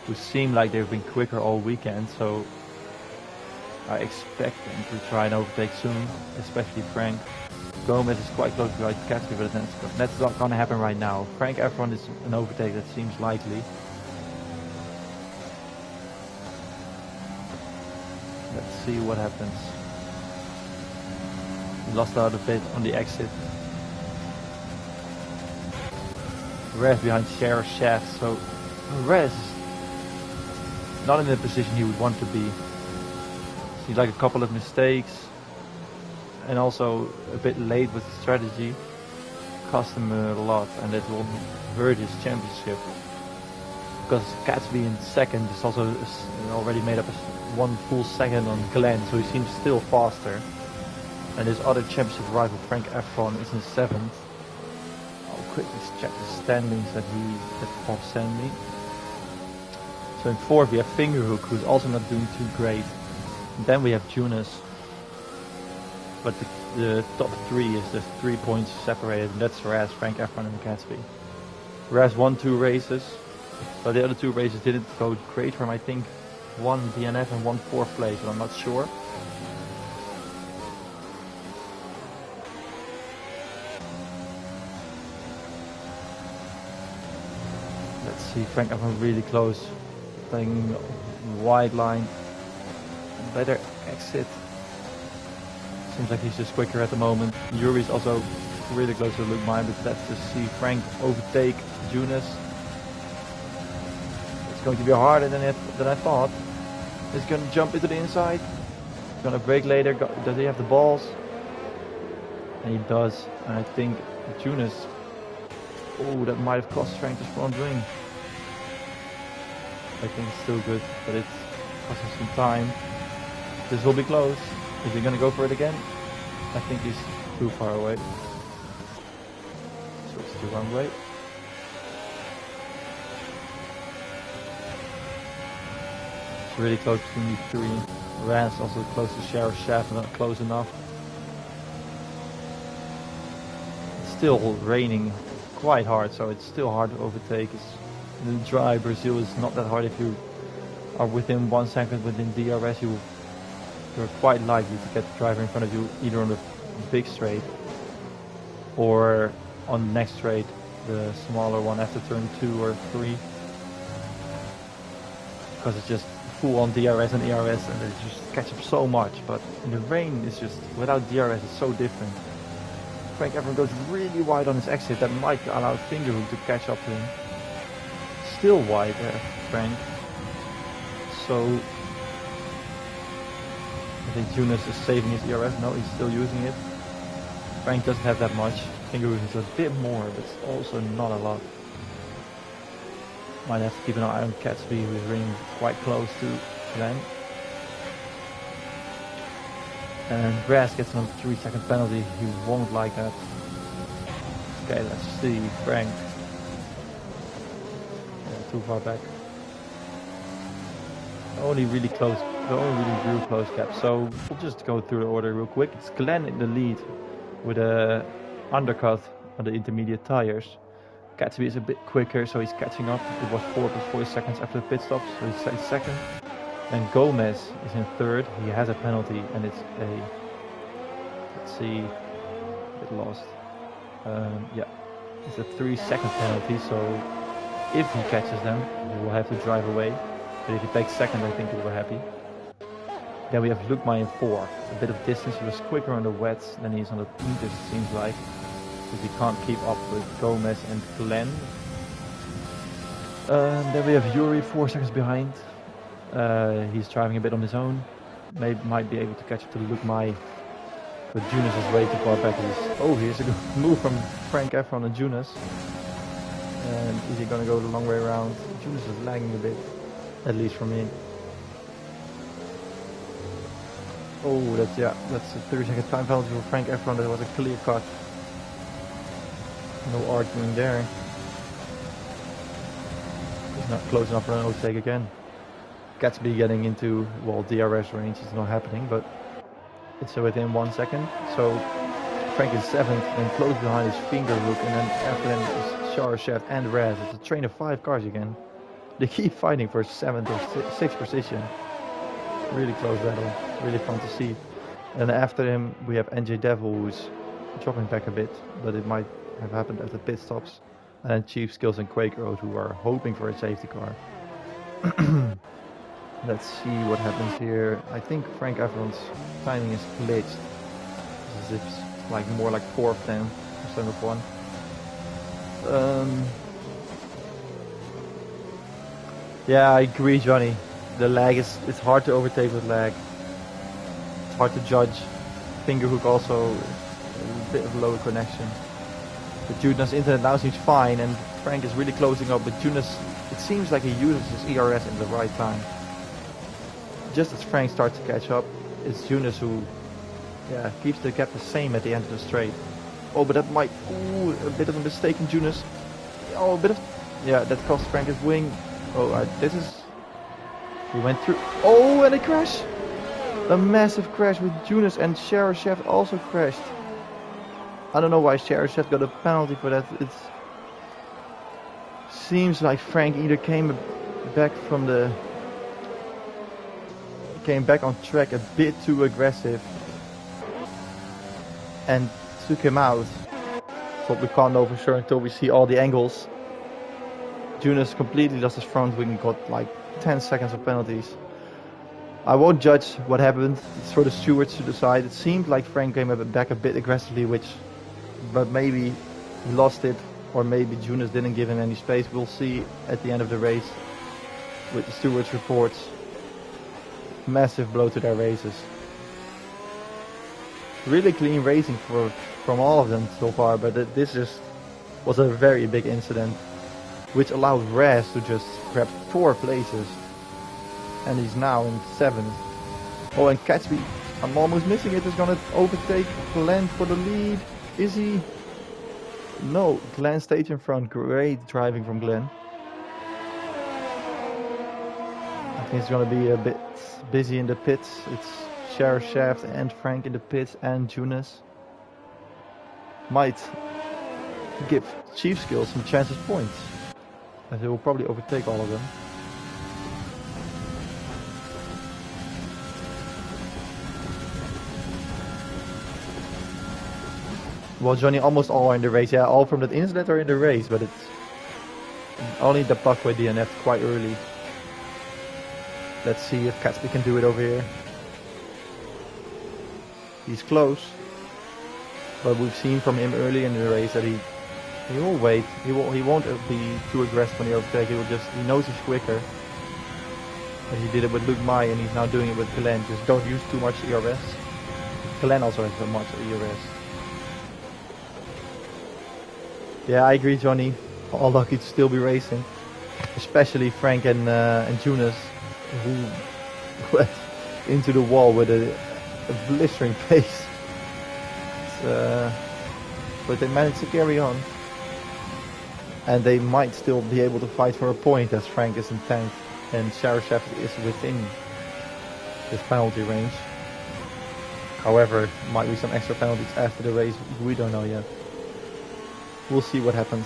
who seem like they've been quicker all weekend, so I expect them to try and overtake soon, especially Frank. Gomez is quite close to Gatsby, but that's not going to happen right now. Frank Efron is an overtake that seems likely. Let's see what happens. He lost out a bit on the exit. Rez behind Share Shaft, so Rez not in the position he would want to be. He's like a couple of mistakes and also a bit late with the strategy. Cost him a lot, and that will hurt his championship. Because Gatsby in 2nd is also already made up 1 full second on Glenn, so he seems still faster. And his other championship rival Frank Efron is in 7th. Oh quickly check the standings that Pop sent me. So in 4th we have Fingerhook, who's also not doing too great. Then we have Junas. But the top 3 is just 3 points separated, and that's Raz, Frank Efron and Gatsby. Raz won 2 races, but the other 2 races didn't go great for him. I think 1 DNF and 1 4th place, but I'm not sure. Let's see, Frank Efron really close, playing wide line, better exit. Seems like he's just quicker at the moment. Yuri's also really close to Luke Meyer, but let's just see Frank overtake Junas. It's going to be harder than I thought. He's going to jump into the inside. He's going to brake later. Does he have the balls? And he does. And I think Junas... Oh, that might have cost Frank the front wing. I think it's still good, but it's costing some time. This will be close. Is he going to go for it again? I think he's too far away. Switch to one way. It's really close between these 3. Raz also close to Sheriff Shaft, not close enough. It's still raining quite hard, so it's still hard to overtake. The dry Brazil is not that hard. If you are within 1 second within DRS, you're quite likely to get the driver in front of you either on the big straight or on the next straight, the smaller one after turn 2 or 3, because it's just full on DRS and ERS and they just catch up so much. But in the rain, it's just without DRS, it's so different. Frank Efron goes really wide on his exit. That might allow Fingerhook to catch up to him. Still wide there, Frank. So I think Junas is saving his ERS. No, he's still using it. Frank doesn't have that much. Fingerhook is a bit more, but it's also not a lot. Might have to keep an eye on Gatsby, who's running quite close to Glenn. And Grass gets another 3-second penalty. He won't like that. Okay, let's see. Frank. Yeah, too far back. Only really close. The only really real close gap. So we'll just go through the order real quick. It's Glenn in the lead with a undercut on the intermediate tires. Gatsby is a bit quicker, so he's catching up. It was 4 plus 40 seconds after the pit stop, so he's second. And Gomez is in third. He has a penalty, and it's a, let's see, a bit lost. Yeah, it's a 3-second penalty. So if he catches them, he will have to drive away. But if he takes second, I think he'll be happy. Then we have Luke Meyer in 4. A bit of distance. He was quicker on the wets than he is on the meters, it seems like. Because he can't keep up with Gomez and Glenn. Then we have Yuri 4 seconds behind. He's driving a bit on his own. Might be able to catch up to Luke Meyer. But Junas is way too far back. Here's a good move from Frank Efron and Junas. And is he going to go the long way around? Junas is lagging a bit, at least for me. Oh, that's a 30-second time penalty for Frank Efron. That was a clear cut. No arguing there. He's not close enough for an overtake again. Gatsby getting into, well, DRS range is not happening, but it's within 1 second. So Frank is 7th, and close behind is Fingerhook, and then after them is Char, Chef, and Raz. It's a train of 5 cars again. They keep fighting for 7th or 6th position. Really close battle. Really fun to see. And after him we have NJ Devil, who's dropping back a bit, but it might have happened at the pit stops. And then Chief Skills and Quake Road, who are hoping for a safety car. Let's see what happens here. I think Frank Efron's timing is glitched. It's like more like 4th then instead of 1. Yeah, I agree, Johnny. The lag it's hard to overtake with lag. It's hard to judge. Fingerhook also a bit of lower connection. But Junas' internet now seems fine, and Frank is really closing up. But Junas, it seems like he uses his ERS in the right time. Just as Frank starts to catch up, it's Junas who keeps the gap the same at the end of the straight. Oh, but that might... Ooh, a bit of a mistake in Jonas. Oh, a bit of... Yeah, that cost Frank his wing. Oh, this is... He went through... Oh, and a crash! A massive crash with Jonas, and Sherashev also crashed. I don't know why Sherashev got a penalty for that. It seems like Frank either came back on track a bit too aggressive and took him out. But we can't know for sure until we see all the angles. Jonas completely lost his front wing and got like 10 seconds of penalties. I won't judge what happened. It's for the stewards to decide. It seemed like Frank came back a bit aggressively, but maybe he lost it, or maybe Jonas didn't give him any space. We'll see at the end of the race with the stewards' reports. Massive blow to their races. Really clean racing from all of them so far, but this just was a very big incident, which allowed Raz to just grab 4 places. And he's now in 7th. Oh, and Catsby, I'm almost missing it, is gonna overtake Glenn for the lead. Is he? No, Glenn stayed in front. Great driving from Glenn. I think it's gonna be a bit busy in the pits. It's Sherashev and Frank in the pits, and Jonas. Might give Chief Skills some chances points, as he will probably overtake all of them. Well, Johnny, almost all are in the race. Yeah, all from that incident are in the race, but it's only the Buckway DNF quite early. Let's see if Catsby can do it over here. He's close, but we've seen from him early in the race that he will wait. He won't be too aggressive when he overtakes. He knows he's quicker. And he did it with Luke Mai, and he's now doing it with Glenn. Just don't use too much ERS. Glenn also has so much ERS. Yeah, I agree, Johnny. All lucky to still be racing, especially Frank and Jonas, who went into the wall with a blistering pace. But they managed to carry on, and they might still be able to fight for a point, as Frank is in 10th and Sherashev is within his penalty range. However, might be some extra penalties after the race. We don't know yet. We'll see what happens.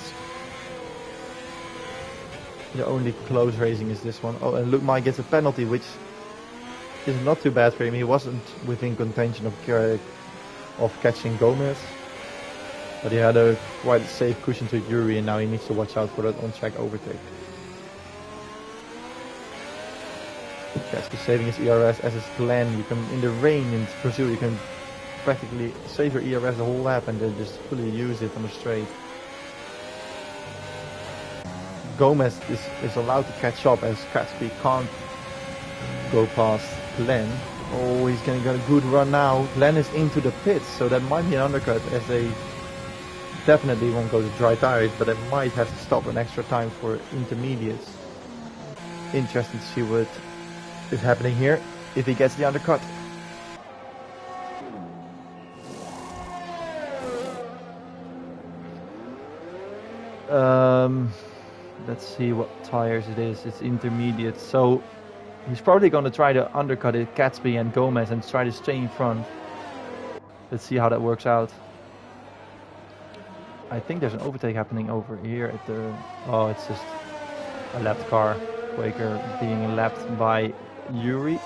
The only close racing is this one. Oh, and Luke Mai gets a penalty, which is not too bad for him. He wasn't within contention of catching Gomez, but he had a quite safe cushion to Yuri, and now he needs to watch out for that on-track overtake. Catsby saving his ERS, as is Glenn. You can, in the rain in Brazil, you can practically save your ERS the whole lap and then just fully use it on the straight. Gomez is allowed to catch up, as Catsby can't go past Glenn. Oh, he's gonna get a good run now. Glenn is into the pits, so that might be an undercut, as they definitely won't go to dry tires, but they might have to stop an extra time for intermediates. Interesting to see what is happening here, if he gets the undercut. Let's see what tires it is. It's intermediate, so he's probably going to try to undercut it, Catsby and Gomez, and try to stay in front. Let's see how that works out. I think there's an overtake happening over here at the... Oh, it's just a lapped car. Quaker being lapped by Yuri.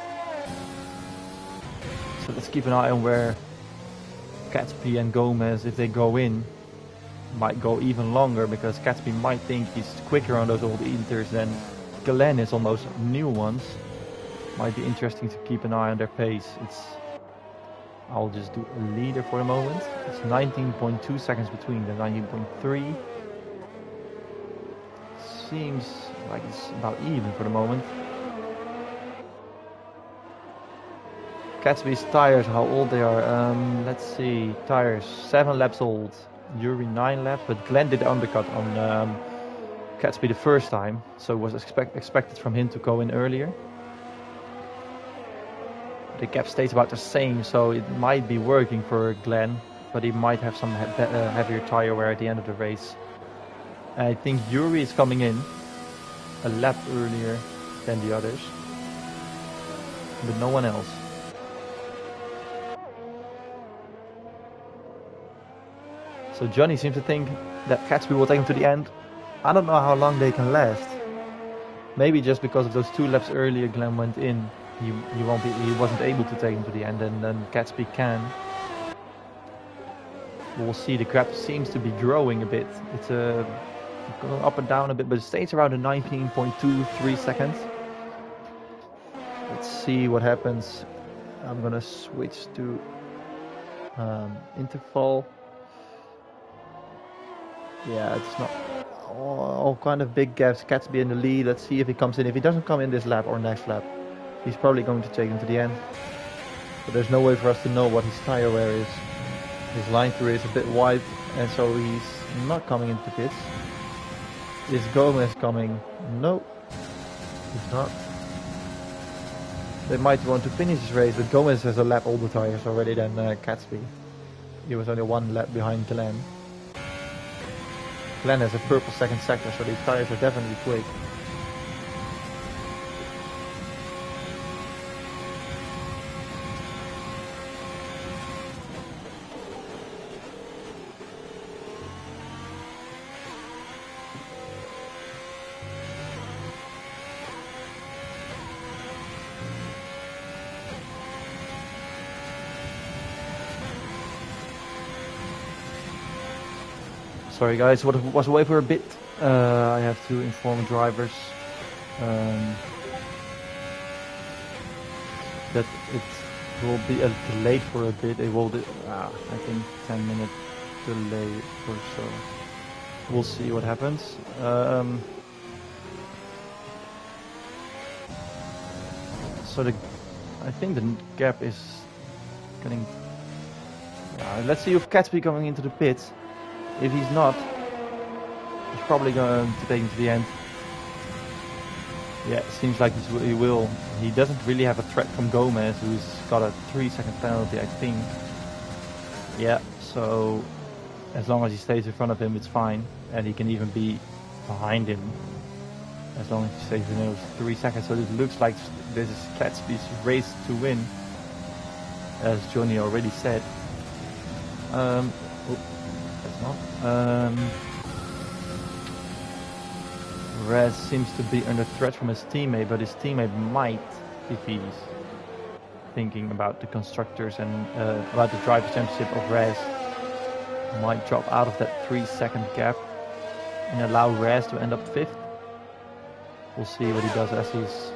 So let's keep an eye on where Catsby and Gomez, if they go in, might go even longer, because Catsby might think he's quicker on those old Inters than Glenn is on those new ones. Might be interesting to keep an eye on their pace. I'll just do a leader for the moment. It's 19.2 seconds between them, 19.3. Seems like it's about even for the moment. Catsby's tires, how old they are. Let's see, tires 7 laps old. Yuri 9 laps, but Glenn did the undercut on Catsby the first time, so it was expected from him to go in earlier. The gap stays about the same, so it might be working for Glenn, but he might have some heavier tire wear at the end of the race. I think Yuri is coming in a lap earlier than the others, but no one else. So Johnny seems to think that Catsby will take him to the end. I don't know how long they can last. Maybe just because of those 2 laps earlier Glenn went in, he wasn't able to take him to the end, and then Catsby can. We'll see. The gap seems to be growing a bit. It's going up and down a bit, but it stays around the 19.23 seconds. Let's see what happens. I'm gonna switch to interval. Yeah, it's not all kind of big gaps. Catsby in the lead. Let's see if he comes in. If he doesn't come in this lap or next lap, he's probably going to take him to the end. But there's no way for us to know what his tire wear is. His line through is a bit wide, and so he's not coming into pits. Is Gomez coming? No, he's not. They might want to finish this race, but Gomez has a lap older tires already than Catsby. He was only 1 lap behind Glenn. Glenn has a purple second sector, so these tires are definitely quick. Sorry guys, was away for a bit. I have to inform drivers that it will be delayed for a bit. It will, I think 10-minute delay or so. We'll see what happens. So I think the gap is getting. Let's see if Catsby coming into the pits. If he's not, he's probably going to take him to the end. Yeah, it seems like he will. He doesn't really have a threat from Gomez, who's got a 3-second penalty, I think. Yeah, so as long as he stays in front of him, it's fine. And he can even be behind him, as long as he stays within those 3 seconds. So it looks like this is Catsby's race to win, as Johnny already said. Rez seems to be under threat from his teammate, but his teammate might, if he's thinking about the constructors and about the driver's championship of Rez, might drop out of that 3-second gap and allow Rez to end up 5th. We'll see what he does, as he's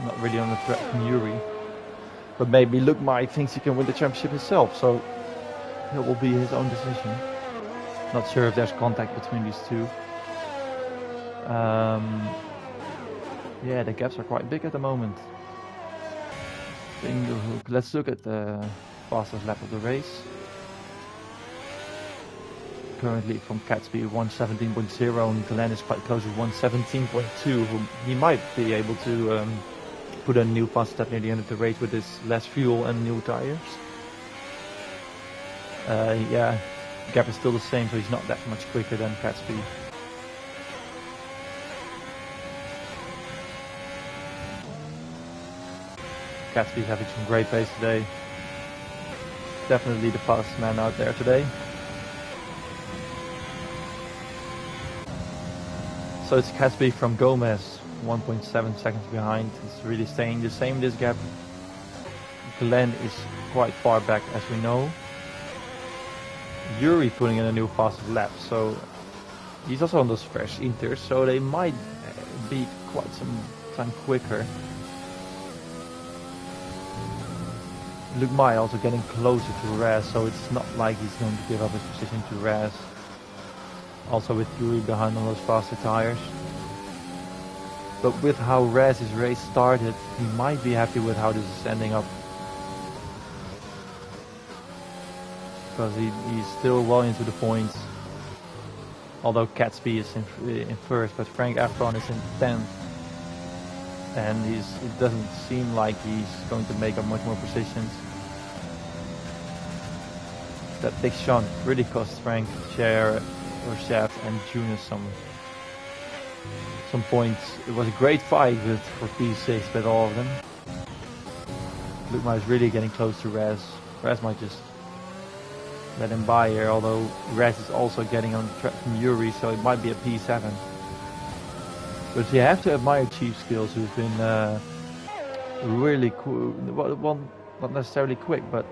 not really under threat from Yuri. But maybe Luke Mai thinks he can win the championship himself, so it will be his own decision. Not sure if there's contact between these two. Yeah, the gaps are quite big at the moment. Finger hook. Let's look at the fastest lap of the race. Currently from Catsby 117.0, and Glenn is quite close to 117.2. He might be able to put a new fast lap near the end of the race with his less fuel and new tires. Yeah. Gap is still the same, so he's not that much quicker than Catsby. Catsby's having some great pace today. Definitely the fastest man out there today. So it's Catsby from Gomez, 1.7 seconds behind. It's really staying the same, this gap. Glenn is quite far back, as we know. Yuri putting in a new fastest lap, so he's also on those fresh inters, so they might be quite some time quicker. Luke Mai also getting closer to Raz, so it's not like he's going to give up his position to Raz. Also with Yuri behind on those faster tires. But with how Raz's race started, he might be happy with how this is ending up. Because he's still well into the points. Although Catsby is in first, but Frank Afron is in 10th. And it doesn't seem like he's going to make up much more positions. that big shunt really cost Frank, Shaft and Junior some points. It was a great fight for P6 with all of them. Lukma is really getting close to Raz. Raz might just let him by here, although Raz is also getting on track from Yuri, so it might be a P7. But you have to admire Chief Skills, who's been really cool. Well, not necessarily quick, but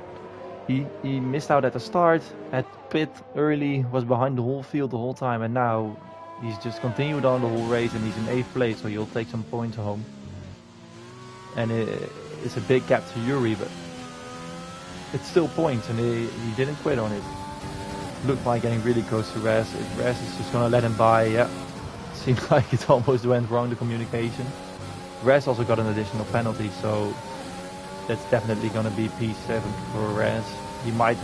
he missed out at the start, at pit early, was behind the whole field the whole time, and now he's just continued on the whole race and he's in 8th place, so he'll take some points home. And it's a big gap to Yuri, but it's still points, and he didn't quit on it. Looked like getting really close to Raz. Raz is just gonna let him by. Yeah, seems like it almost went wrong, the communication. Raz also got an additional penalty, so that's definitely gonna be P7 for Raz. He might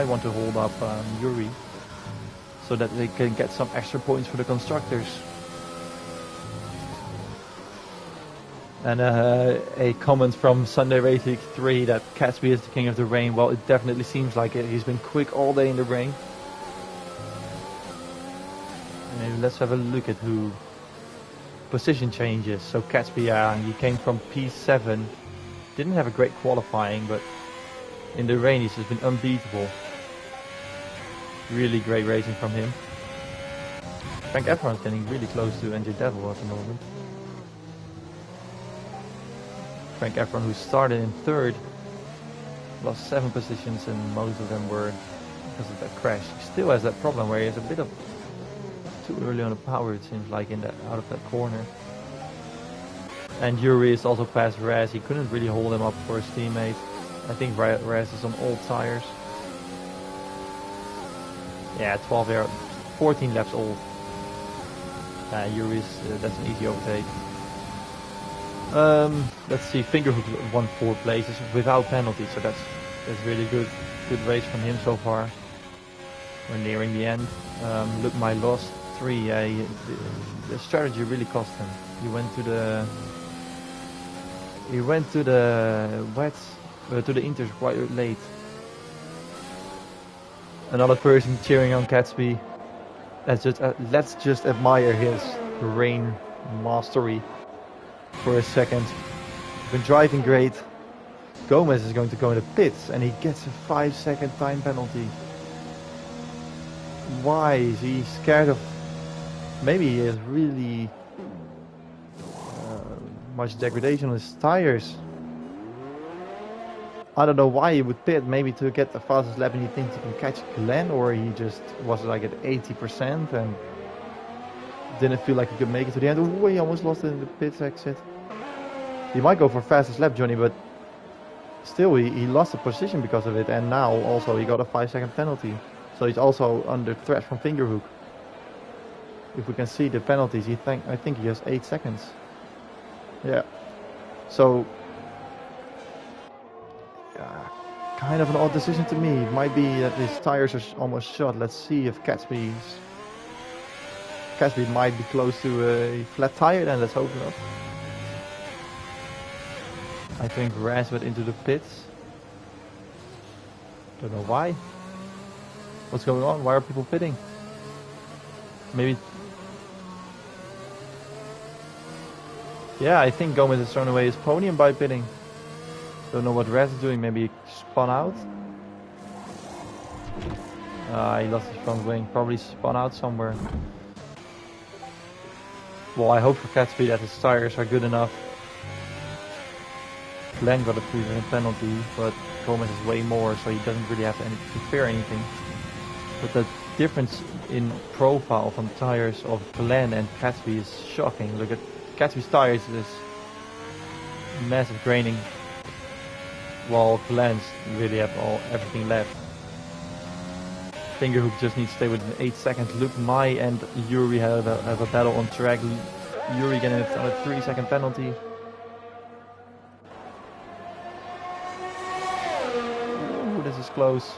want to hold up Yuri, so that they can get some extra points for the constructors. And a comment from Sunday Race Week 3 that Catsby is the king of the rain. Well, it definitely seems like it. He's been quick all day in the rain. And let's have a look at who position changes. So Catsby, he came from P7. Didn't have a great qualifying, but in the rain he's just been unbeatable. Really great racing from him. Frank Efron's getting really close to NJ Devil at the moment. Frank Efron, who started in 3rd, lost 7 positions, and most of them were because of that crash. He still has that problem where he has a bit of too early on the power, it seems like, out of that corner. And Yuri is also past Raz. He couldn't really hold him up for his teammate. I think Raz is on old tires. Yeah, 14 laps old. Yuri's that's an easy overtake. Let's see, Fingerhook won 4 places without penalty, so that's really good race from him so far. We're nearing the end. Look, my lost 3. The strategy really cost him. He went to the wets, to the inters quite late. Another person cheering on Catsby. Let's just admire his rain mastery for a second. Been driving great. Gomez is going to go in the pits and he gets a 5-second time penalty. Why? Is he scared of... Maybe he has really much degradation on his tires. I don't know why he would pit, maybe to get the fastest lap and he thinks he can catch Glenn, or he just was like at 80% and didn't feel like he could make it to the end. Oh, he almost lost it in the pits exit. He might go for fastest lap, Johnny, but still he lost the position because of it, and now also he got a 5-second penalty. So he's also under threat from Fingerhook. If we can see the penalties, I think he has 8 seconds. Yeah. So kind of an odd decision to me. It might be that his tires are almost shot. Let's see if Catsby might be close to a flat tire, then let's hope not. I think Raz went into the pits. Don't know why. What's going on? Why are people pitting? Maybe... Yeah, I think Gomez has thrown away his podium by pitting. Don't know what Raz is doing. Maybe he spun out. He lost his front wing. Probably spun out somewhere. Well, I hope for Catsby that his tires are good enough. Glenn got a 3-minute penalty, but Gomez is way more, so he doesn't really have to fear anything. But the difference in profile from tires of Glenn and Catsby is shocking. Look at Catsby's tires, this massive graining, while Glenn's really have everything left. Fingerhook just needs to stay within 8 seconds. Look, Mai and Yuri have a battle on track. Yuri getting a 3-second penalty. Ooh, this is close.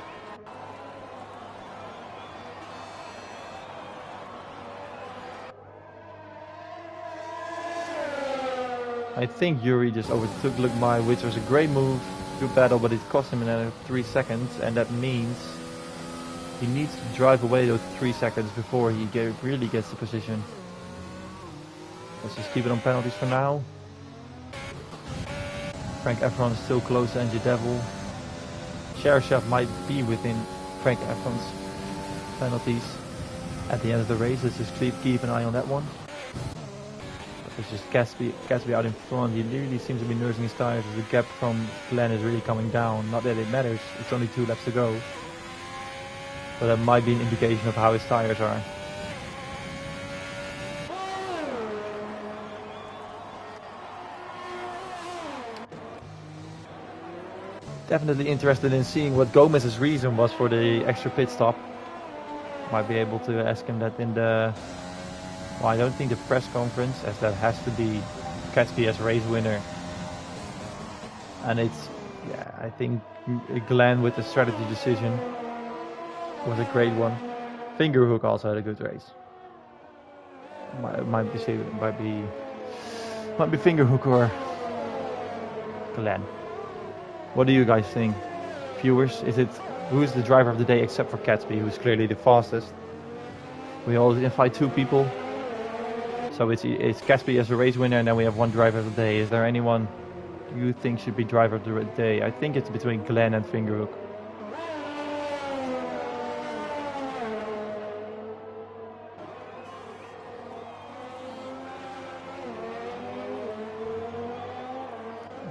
I think Yuri just overtook Look Mai, which was a great move. Good battle, but it cost him another 3 seconds, and that means He needs to drive away those 3 seconds before he really gets the position. Let's just keep it on penalties for now. Frank Efron is still close to NG Devil. Sheriff might be within Frank Efron's penalties at the end of the race. Let's just keep an eye on that one. It's just Gatsby out in front. He really seems to be nursing his tires as the gap from Glenn is really coming down. Not that it matters, it's only 2 laps to go. But that might be an indication of how his tires are. Definitely interested in seeing what Gomez's reason was for the extra pit stop. Might be able to ask him that in the... Well, I don't think the press conference, as that has to be Gatsby as race winner. And it's, yeah, I think Glenn with the strategy decision was a great one. Fingerhook also had a good race. Might be Fingerhook or Glenn. What do you guys think, viewers? Who's the driver of the day except for Gatsby, who's clearly the fastest? We always invite 2 people. So it's Gatsby as a race winner, and then we have 1 driver of the day. Is there anyone you think should be driver of the day? I think it's between Glenn and Fingerhook.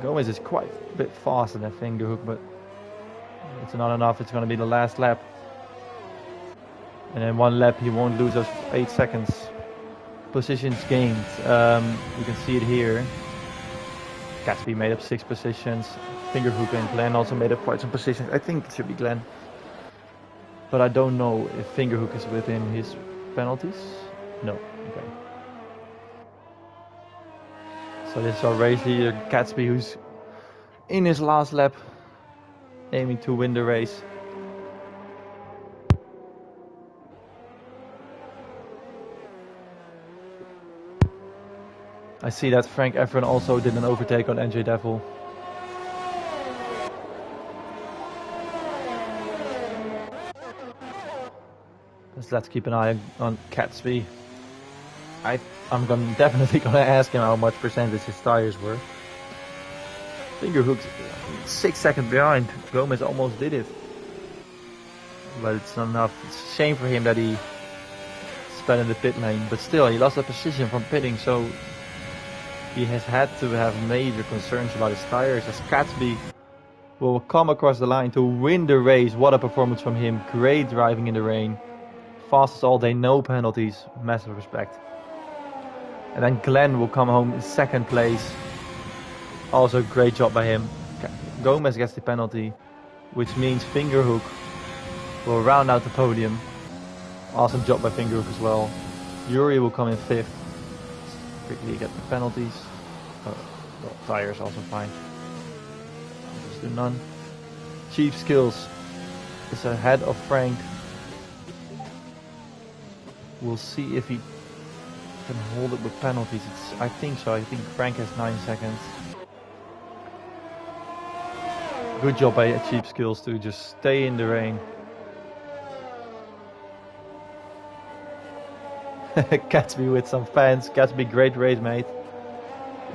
Gomez is quite a bit faster than Fingerhook, but it's not enough. It's going to be the last lap. And in 1 lap he won't lose those 8 seconds. Positions gained. You can see it here. Gatsby made up 6 positions. Fingerhook and Glenn also made up quite some positions. I think it should be Glenn. But I don't know if Fingerhook is within his penalties. No. Okay. So this is our race leader, Gatsby, who's in his last lap, aiming to win the race. I see that Frank Efron also did an overtake on NJ Devil. Let's keep an eye on Gatsby. I'm definitely gonna ask him how much percentage his tires were. Fingerhook's 6 seconds behind. Gomez almost did it, but it's not enough. It's a shame for him that he sped in the pit lane, but still he lost a position from pitting, so he has had to have major concerns about his tires, as Gatsby will come across the line to win the race. What a performance from him. Great driving in the rain. Fastest all day, no penalties. Massive respect. And then Glenn will come home in 2nd place. Also great job by him. Gomez gets the penalty, which means Fingerhook will round out the podium. Awesome job by Fingerhook as well. Yuri will come in 5th. Quickly get the penalties. Well, tires also fine. Just do none. Chief Skills is ahead of Frank. We'll see if he can hold it with penalties. I think so. I think Frank has 9 seconds. Good job by Cheap Skills to just stay in the rain. Gatsby with some fans. Gatsby, great race, mate.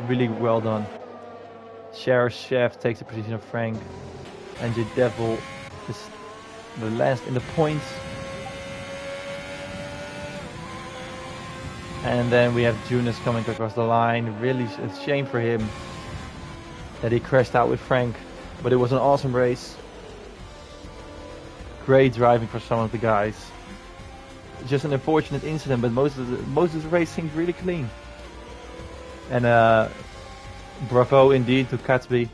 Really well done. Sheriff Chef takes the position of Frank. NJ Devil is the last in the points. And then we have Junis coming across the line. Really a shame for him that he crashed out with Frank. But it was an awesome race. Great driving for some of the guys. Just an unfortunate incident, but most of the race seemed really clean. And bravo indeed to Gatsby.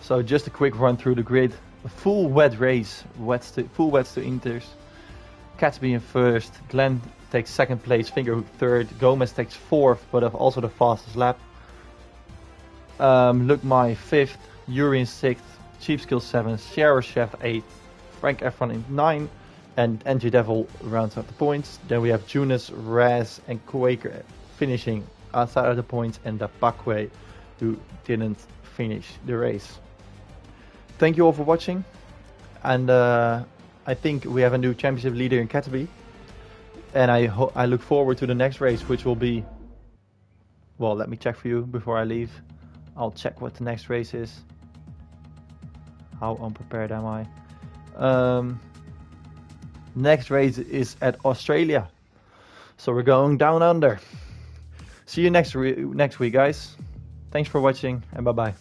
So just a quick run through the grid. A full wet race, full wets to Inters. Gatsby in 1st, Glenn takes 2nd place, Fingerhook 3rd, Gomez takes 4th, but also the fastest lap. Look my 5th, Yuri in 6th, Cheap Skill 7th, Sheriff Chef 8th, Frank Efron in 9th, and NJ Devil rounds out the points. Then we have Junis, Raz and Quaker finishing outside of the points, and the Pakwe, who didn't finish the race. Thank you all for watching, and I think we have a new championship leader in Katabi, and I look forward to the next race, which will be, well, let me check for you before I leave. I'll check what the next race is. How unprepared am I? Next race is at Australia, so we're going down under. See you next week, guys. Thanks for watching, and bye bye.